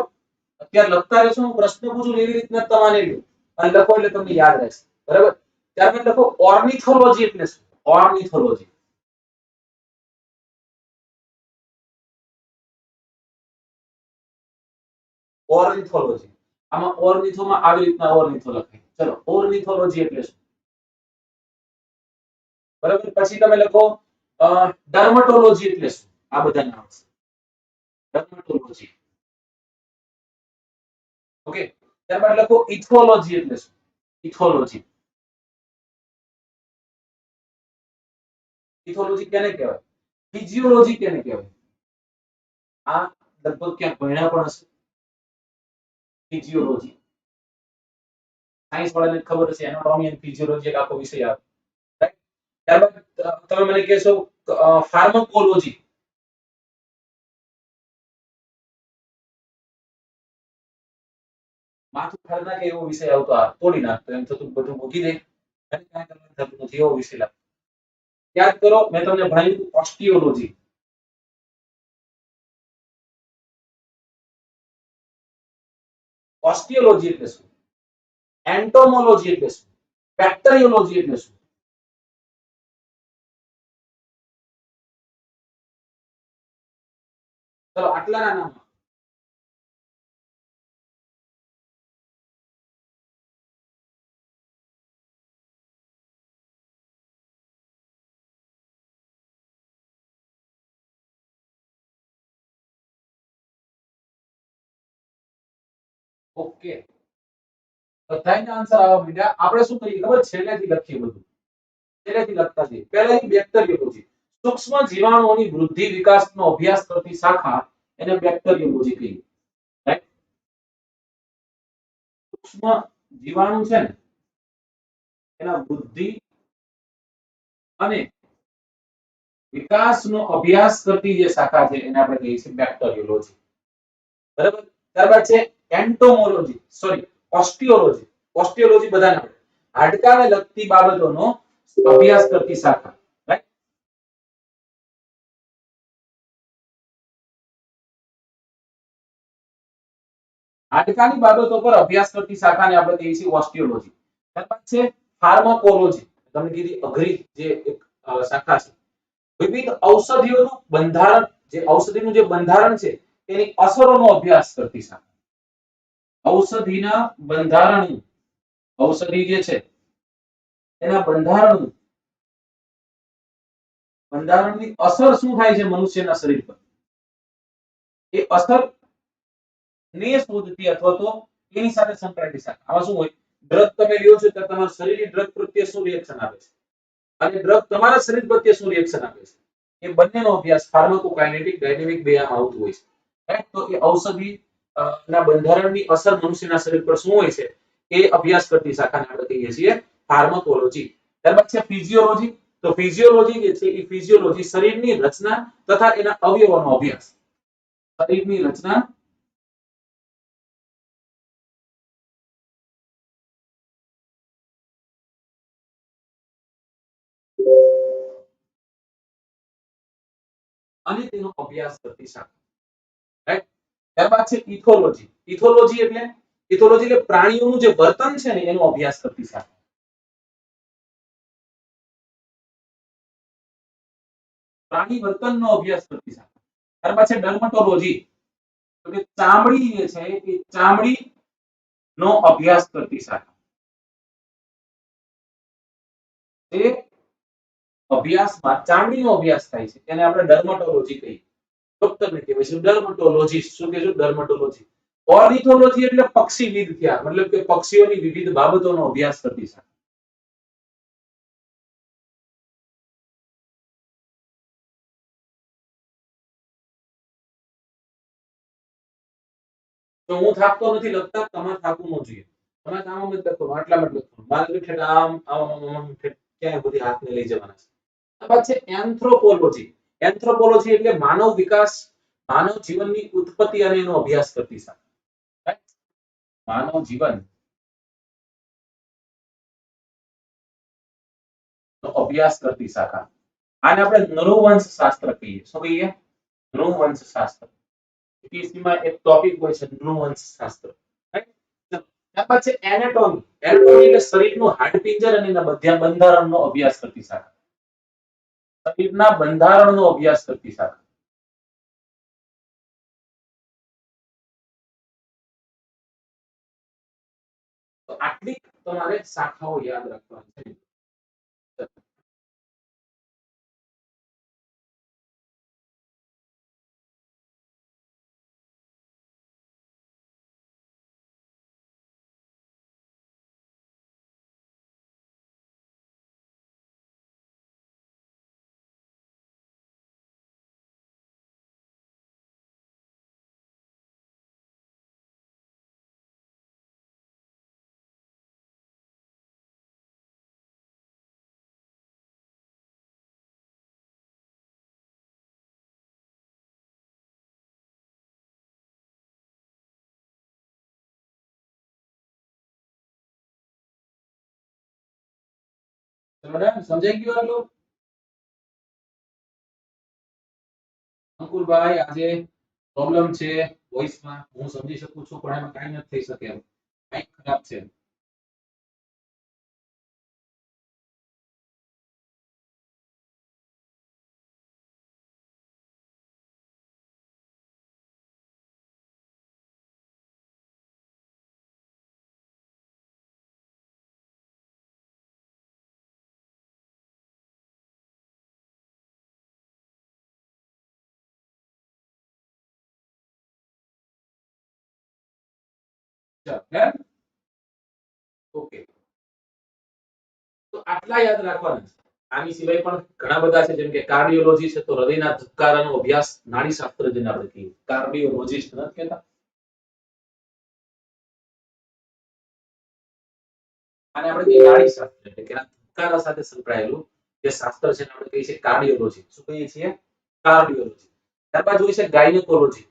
અત્યારે લખતા રહેશો, હું પ્રશ્ન પૂછું એવી રીતના તમારે લ્યો અને લખો એટલે તમને યાદ રહેશે. બરાબર? ત્યારબાદ લખો ઓર્નિથોલોજી એટલે શું? ઓર્નિથોલોજી. ઓર્નિથોલોજી. આમાં ઓર્નિથોમાં આવી રીતના ઓર્નિથો લખાય. ચલો ઓર્નિથોલોજી એટલે શું? બરાબર? પછી તમે લખો ડર્મેટોલોજી એટલે શું? આ બધા નામ છે. ડર્મેટોલોજી. ઓકે. ત્યારબાદ લખો ઇથોલોજી એટલે શું? ઇથોલોજી. ઇથોલોજી કેને કહેવાય? ફિઝિયોલોજી કેને કહેવાય? આ લગભગ ક્યાંક ભણ્યા પણ હશે. ફિઝિયોલોજી સાયન્સ વાળાને ખબર હશે, એનાટોમી અને ફિઝિયોલોજી એક આખો વિષય આવે, રાઈટ? ત્યારબાદ તમે મને કહેશો ફાર્માકોલોજી. માથું ખાલી નાખે એવો વિષય આવતો, આ તોડી નાખતો, એમ થતું બધું મૂકી દે અને કાંઈ કરવાનું થતું નથી એવો વિષય લાગતો. યાદ કરો મેં તમને ભણાવ્યું ઓસ્ટિયોલોજી. ઓસ્ટિયોલોજી એટલે શું? એન્ટોમોલોજી એટલે શું? બેક્ટેરિયોલોજી એટલે શું? ચલો આટલાના નામ. ઓકે, બધાયના આન્સર આવવા માંડ્યા. આપણે શું કરીએ ખબર? છેલ્લેથી લખીએ બધું. છેલ્લેથી લખતા જઈએ. પહેલાની બેક્ટેરિયોલોજી, સૂક્ષ્મ જીવાણુઓની વૃદ્ધિ વિકાસનો અભ્યાસ કરતી શાખા, એને બેક્ટેરિયોલોજી કહીએ. રાઈટ? સૂક્ષ્મ જીવાણુ છે ને એના વૃદ્ધિ અને વિકાસનો અભ્યાસ કરતી જે શાખા છે એને આપણે કહીએ છીએ બેક્ટેરિયોલોજી. બરાબર? ત્યારબાદ છે એન્ટોમોલોજી, સોરી ઓસ્ટિયોલોજી. ઓસ્ટિયોલોજી બધાને આવડે. હાડકાને લગતી બાબતોનો અભ્યાસ કરતી શાખા. રાઈટ? હાડકાની બાબતો પર અભ્યાસ કરતી શાખાને આપણે કહીએ છીએ ઓસ્ટિયોલોજી. ત્યારબાદ છે ફાર્માકોલોજી. તમને કીધી અઘરી જે એક શાખા છે. વિવિધ ઔષધિઓનું બંધારણ, જે ઔષધિનું જે બંધારણ છે એની અસરોનો અભ્યાસ કરતી શાખા. ઔષધિના બંધારણ, ઔષધિ જે છે એના બંધારણની અસર શું થાય છે મનુષ્યના શરીર પર, એ અસર ને શોધતી અથવા તો એની સાથે સંકળાયેલી શાખા. આમાં શું હોય? ડ્રગ તમે લ્યો છો તો તમારા શરીરની ડ્રગ પ્રત્યે શું રિએક્શન આપે છે અને ડ્રગ તમારા શરીર પ્રત્યે શું રિએક્શન આપે છે, એ બંનેનો અભ્યાસ ફાર્માકોકાઇનેટિક ડાયનેમિક બે આમાં આવતું હોય છે. રાઈટ? તો એ ઔષધિ ના બંધારણની અસર મનુષ્યના શરીર પર શું હોય છે એ અભ્યાસ કરતી શાખાને આપણે કહીએ છીએ ફાર્માકોલોજી. ત્યારબાદ છે ફિઝિયોલોજી. તો ફિઝિયોલોજી જે છે એ ફિઝિયોલોજી શરીરની રચના તથા એના અવયવોનો અભ્યાસ. શરીરની રચના અને તેનો અભ્યાસ કરતી શાખા. રાઈટ? ત્યારબાદ છે ઇથોલોજી. ઇથોલોજી એટલે પ્રાણીઓનું જે વર્તન છે ને એનો અભ્યાસ કરતી શાખા. પ્રાણી વર્તનનો અભ્યાસ કરતી શાખા. ત્યારબાદ છે ડર્મેટોલોજી, તો કે ચામડી જે છે એ ચામડી નો અભ્યાસ કરતી શાખા. જે અભ્યાસમાં ચામડીનો અભ્યાસ થાય છે તેને આપણે ડર્મેટોલોજી કહીએ. ડોક્ટરને કહેવાય છે ડર્મેટોલોજીસ્ટ. શું કહેશું? ડર્મેટોલોજી. ઓર્નિથોલોજી એટલે પક્ષીવિદ થયા, મતલબ કે પક્ષીઓની વિવિધ બાબતોનો અભ્યાસ કરતી શાખા. તો હું થાકતો નથી લખતા, તમારે થાકવું ન જોઈએ. તમે આમ જ લખો, આટલામાં જ લખો. મારે તો ઠેઠ આમ ક્યાંય બધી હાથને લઈ જવાના છે. આ વાત છે એન્થ્રોપોલોજી. એન્થ્રોપોલોજી એટલે માનવ વિકાસ, માનવ જીવનની ઉત્પત્તિ અને એનો અભ્યાસ કરતી શાખા. Right? માનવ જીવન નો અભ્યાસ કરતી શાખા. આને આપણે નૃવંશ શાસ્ત્ર કહીએ. શું કહીએ? નૃવંશ શાસ્ત્ર. પીએસસીમાં એક ટોપિક હોય છે નૃવંશ શાસ્ત્ર. Right? ચલો. ત્યારબાદ છે એનાટોમી. એનાટોમી એટલે શરીરનું હાડપિંજર અને એના બધા બંધારણનો અભ્યાસ કરતી શાખા. શરીરના બંધારણનો અભ્યાસ કરતી શાખા. તો આટલી તમારે શાખાઓ યાદ રાખવાની છે. સમજાઈ ગયું આટલું? અંકુરભાઈ, આજે પ્રોબ્લેમ છે વોઇસમાં, હું સમજી શકું છું, પણ એમાં કાંઈ નથી થઈ શકે એમ. કંઈક ખરાબ છે. ચાલો, ડન? ઓકે. તો આટલા યાદ રાખવાના છે. આની સિવાય પણ ઘણા બધા છે, જેમ કે કાર્ડિયોલોજી છે, તો હૃદયના ધબકારાનો અભ્યાસ, નાડીશાસ્ત્ર જેને આપણે કહીએ, કાર્ડિયોલોજીસ્ટ નથી કહેતા. આને આપણે કહીએ નાડીશાસ્ત્ર, એટલે કે આ ધબકારા સાથે સંકળાયેલું જે શાસ્ત્ર છે એને આપણે કહીએ છીએ કાર્ડિયોલોજી. શું કહીએ છીએ? કાર્ડિયોલોજી. ત્યારબાદ હોય છે ગાયનેકોલોજી.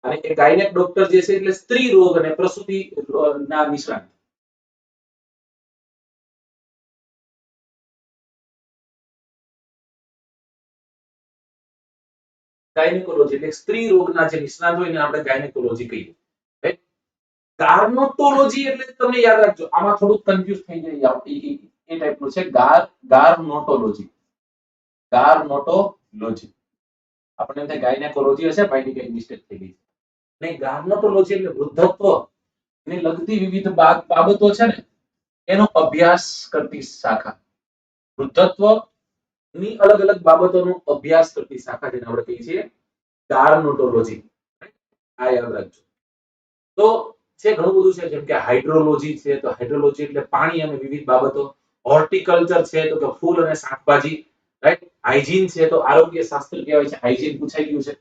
અને એ ગાયનેક ડોક્ટર જે છે એટલે સ્ત્રી રોગ અને પ્રસૂતિ ના નિષ્ણાત. ગાયનેકોલોજી એટલે સ્ત્રી રોગના જે નિષ્ણાત હોય એને આપણે ગાયનેકોલોજી કહીએ. રાઈટ? ગાર્નોટોલોજી એટલે તમે યાદ રાખજો, આમાં થોડું કન્ફ્યુઝ થઈ જાય, એ ટાઈપનું છે. ગાર્નોટોલોજી. ગાર્નોટોલોજી. આપણે એમ થાય ગાયનેકોલોજી હશે, ભાઈની કઈ મિસ્ટેક થઈ ગઈ. નહીં, ગાર્નોટોલોજી એટલે વૃદ્ધત્વ ને લગતી વિવિધ બાબતો છે ને એનો અભ્યાસ કરતી શાખા. વૃદ્ધત્વ ની અલગ અલગ બાબતોનો અભ્યાસ કરતી શાખા જેને આપણે કહીએ છીએ ગાર્નોટોલોજી. આ યાદ રાખજો. તો છે ઘણું બધું છે, જેમ કે હાઇડ્રોલોજી છે, તો હાઇડ્રોલોજી એટલે પાણી અને વિવિધ બાબતો. હોર્ટિકલ્ચર છે, તો કે ફૂલ અને શાકભાજી. રાઈટ? હાઇજીન છે, તો આરોગ્ય શાસ્ત્ર કહેવાય છે. હાઇજીન પૂછાઈ ગયું છે.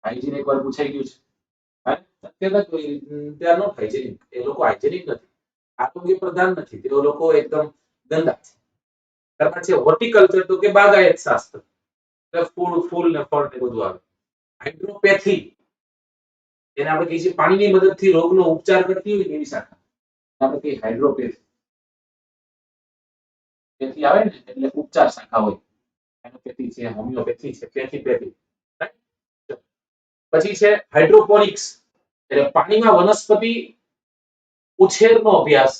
હાઇજીન એકવાર પૂછાઈ ગયું છે. they are not hygienic. એ લોકો હાઇજેનિક નથી, આરોગ્ય પ્રધાન નથી, તે લોકો એકદમ ગંદા છે. ત્યારબાદ છે હોર્ટિકલ્ચર, તો કે બાગાયત શાસ્ત્ર, એટલે ફૂલ ને ફળ ને બધું આવે. હાઇડ્રોપેથી એને આપણે કહીએ છીએ પાણીની મદદથી રોગનો ઉપચાર કરતી હોય એવી શાખા, આપણે કહીએ હાઇડ્રોપેથી. પેથી આવે ને એટલે ઉપચાર શાખા હોય. એલોપેથી છે, હોમિયોપેથી છે, પેથી. પછી છે હાઇડ્રોપોનિક્સ, એટલે પાણીમાં વનસ્પતિ ઉછેરનો અભ્યાસ.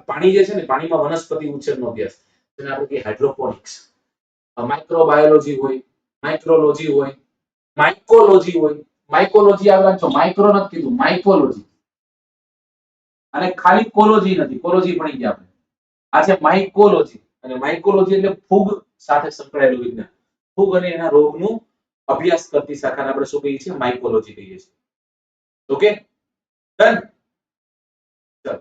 પાણી જે છે ને, પાણીમાં વનસ્પતિ ઉછેરનો અભ્યાસ, જેને આપણે કહીએ હાઇડ્રોપોનિક્સ. માઇક્રોબાયોલોજી હોય, માઇક્રોલોજી હોય, માઇકોલોજી હોય. માઇકોલોજી યાદ રાખજો, માઇક્રો નથી કીધું, માઇકોલોજી. અને ખાલી કોલોજી નથી, કોલોજી ભણી ગયા આપણે. આ છે માઇકોલોજી. અને માઇકોલોજી એટલે ફૂગ સાથે સંકળાયેલું વિજ્ઞાન. ફૂગ અને એના રોગનું અભ્યાસ કરતી શાખાને આપણે શું કહીએ છીએ? માઇકોલોજી કહીએ છીએ. Okay, done. ચલો.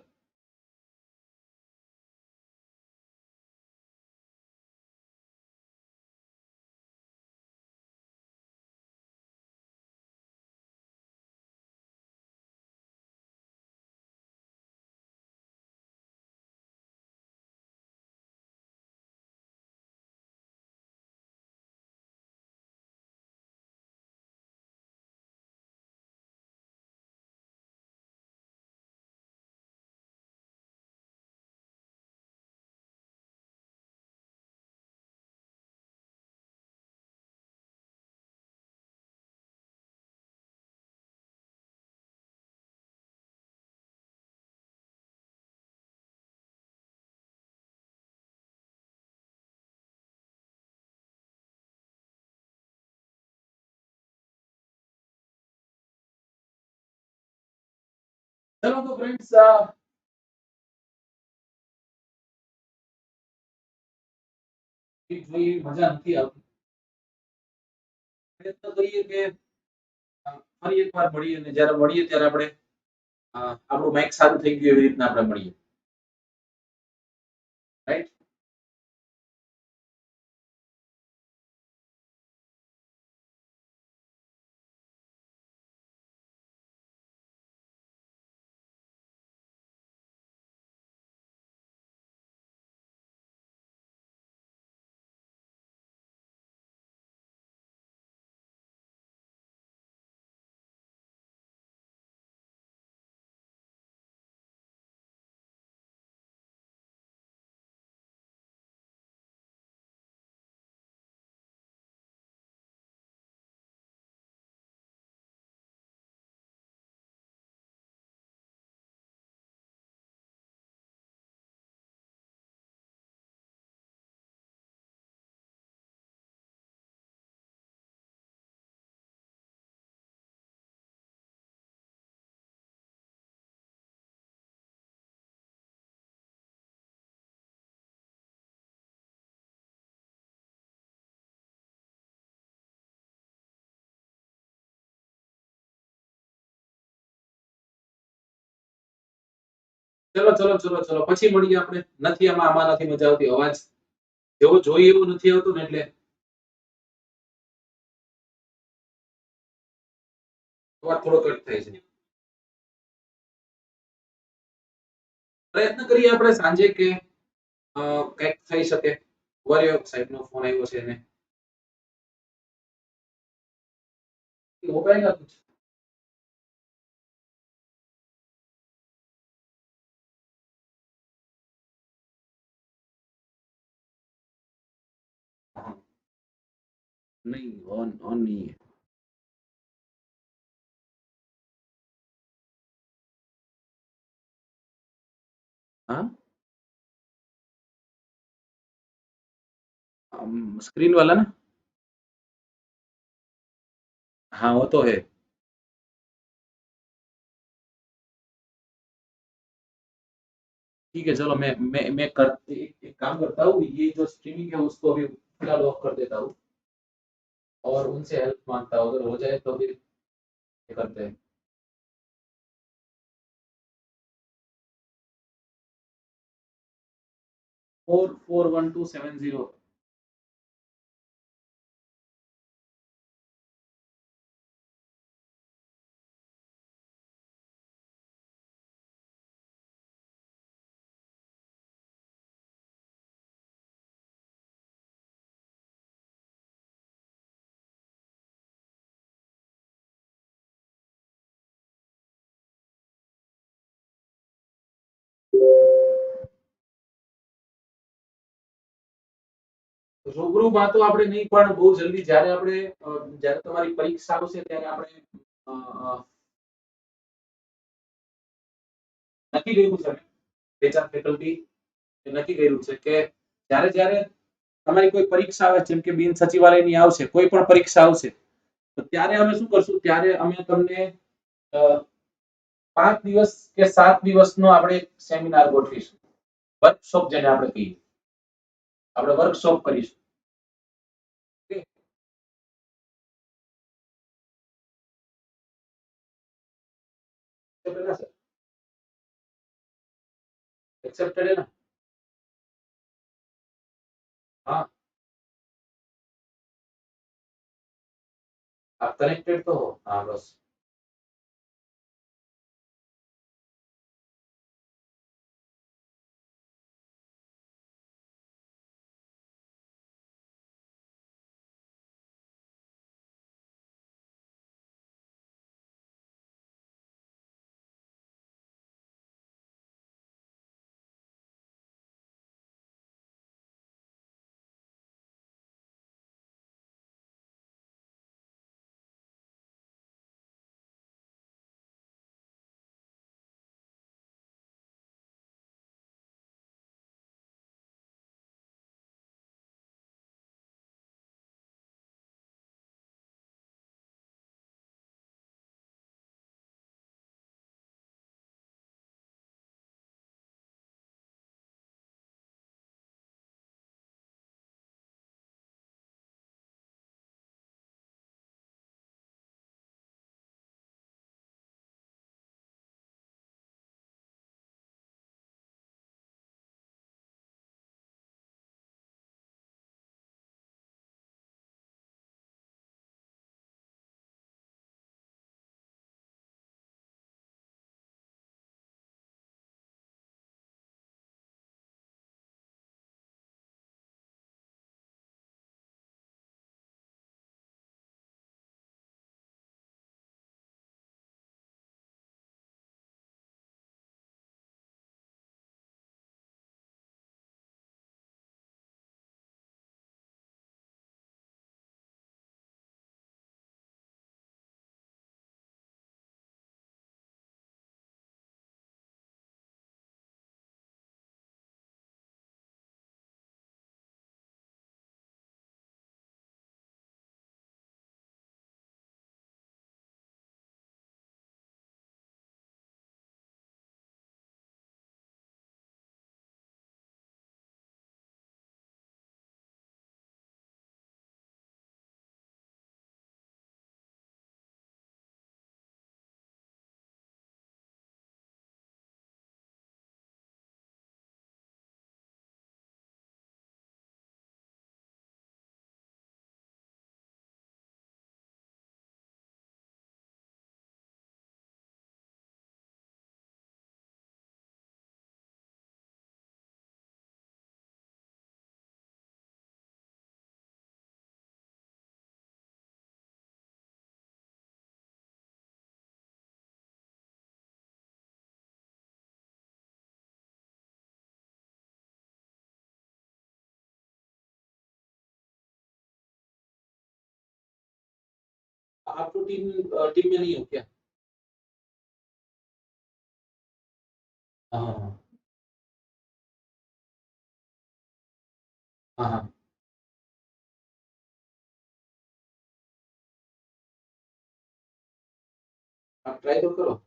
ચલો તો ફ્રેન્ડ્સ, જોઈએ મજા નથી આવતી. પ્રયત્ન કરીએ કે ફરી એકવાર મળીએ, અને જ્યારે મળીએ ત્યારે આપણે આપણું માઇક સારું થઈ ગયું એવી રીતના આપણે મળીએ. રાઈટ? ચલો ચલો ચલો ચલો, પછી મળીએ આપણે. નથી આમાં નથી મજા આવતી. અવાજ જેવો જોઈએ એવું નથી આવતું ને, એટલે અવાજ થોડો કટ થાય છે. પ્રયત્ન કરીએ આપણે સાંજે કે કંઈક થઈ શકે. વરિયો સાહેબનો ફોન આવ્યો છે એને. મોબાઈલ હતું. नहीं, ऑन ऑन नहीं है. हाँ, स्क्रीन वाला ना. हाँ, वो तो है. ठीक है, चलो मैं कर एक काम करता हूँ, ये जो स्ट्रीमिंग है उसको अभी फिलहाल ऑफ कर देता हूँ, और उनसे हेल्प मांगता हूँ. अगर हो जाए तो फिर ये करते हैं. 441270. રૂબરૂમાં તો આપણે નહીં, પણ બહુ જલ્દી જ્યારે આપણે જ્યારે તમારી પરીક્ષા આવશે ત્યારે આપણે નક્કી કર્યું છે, બે ચાર ફેકલ્ટી નક્કી કર્યું છે કે જ્યારે જ્યારે તમારી કોઈ પરીક્ષા આવે જેમ કે બિન સચિવાલયની આવશે, કોઈ પણ પરીક્ષા આવશે તો ત્યારે અમે શું કરશું, ત્યારે અમે તમને 5 દિવસ કે 7 દિવસનો આપણે સેમિનાર ગોઠવીશું. વર્કશોપ જેને આપણે કહીએ. આપણે વર્કશોપ કરીશું. ઓકે. एक्सेप्टेड है ना? हाँ, आप कनेक्टेड तो हो। हाँ, बस। आप तो टीम में नहीं हो क्या? हाँ, हाँ, हाँ, हाँ। आप ट्राई तो करो।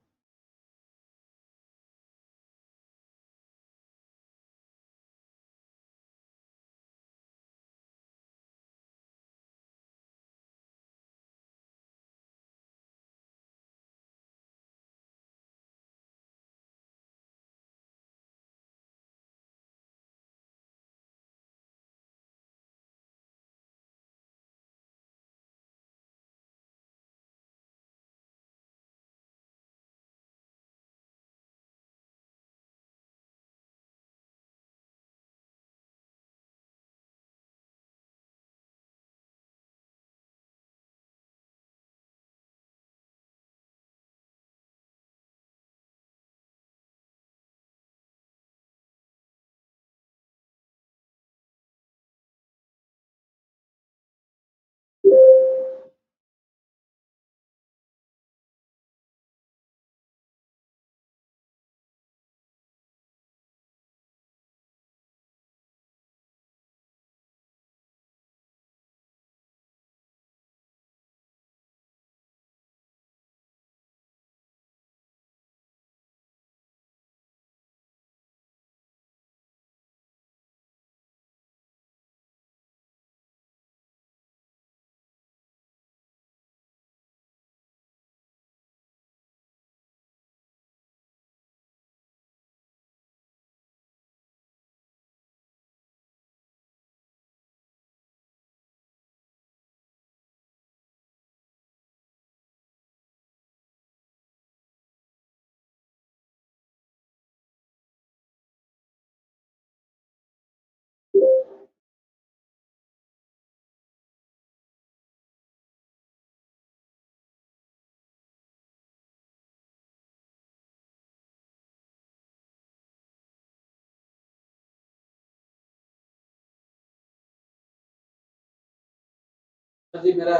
जी मेरा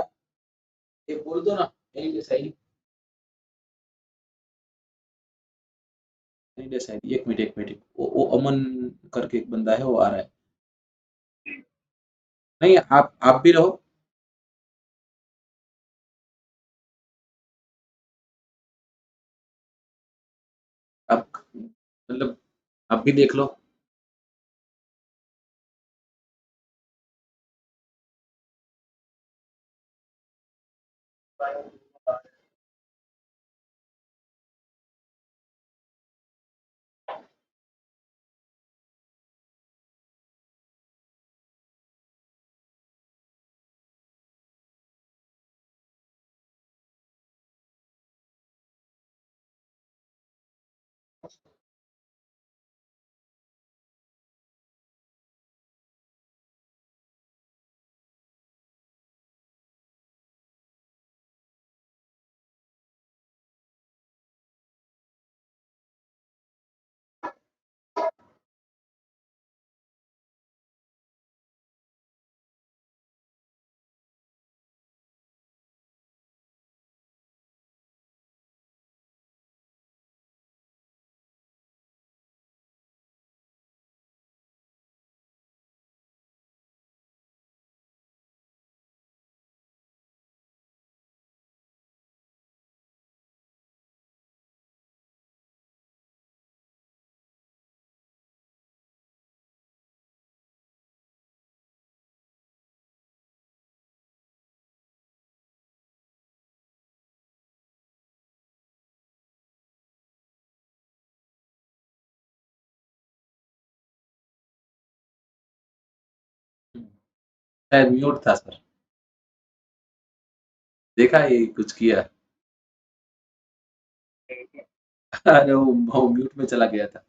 ये बोल दो ना, एनी देसाई। एनी देसाई, एक मिनट, वो अमन करके एक बंदा है, वो आ रहा है। नहीं, आप भी रहो। आप मतलब आप भी देख लो। शायद म्यूट था सर। देखा ये कुछ किया। अरे वो म्यूट में चला गया था।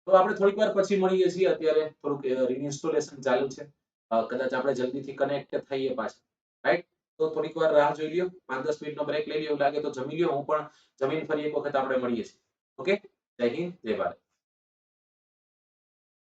તો આપણે થોડીક વાર પછી મળીએ છીએ. અત્યારે થોડુંક રીઇન્સ્ટોલેશન ચાલુ છે. કદાચ આપણે જલ્દીથી કનેક્ટ થઈએ પાછા, રાઈટ? તો થોડીક વાર રાહ જોઈ લ્યો. 5-10 મિનિટનો બ્રેક લઈ લ્યો. એવું લાગે તો જમી લ્યો. હું પણ જમીન ફરી એક વખત આપણે મળીએ છીએ. ઓકે? જય હિન્દ, જય ભારત.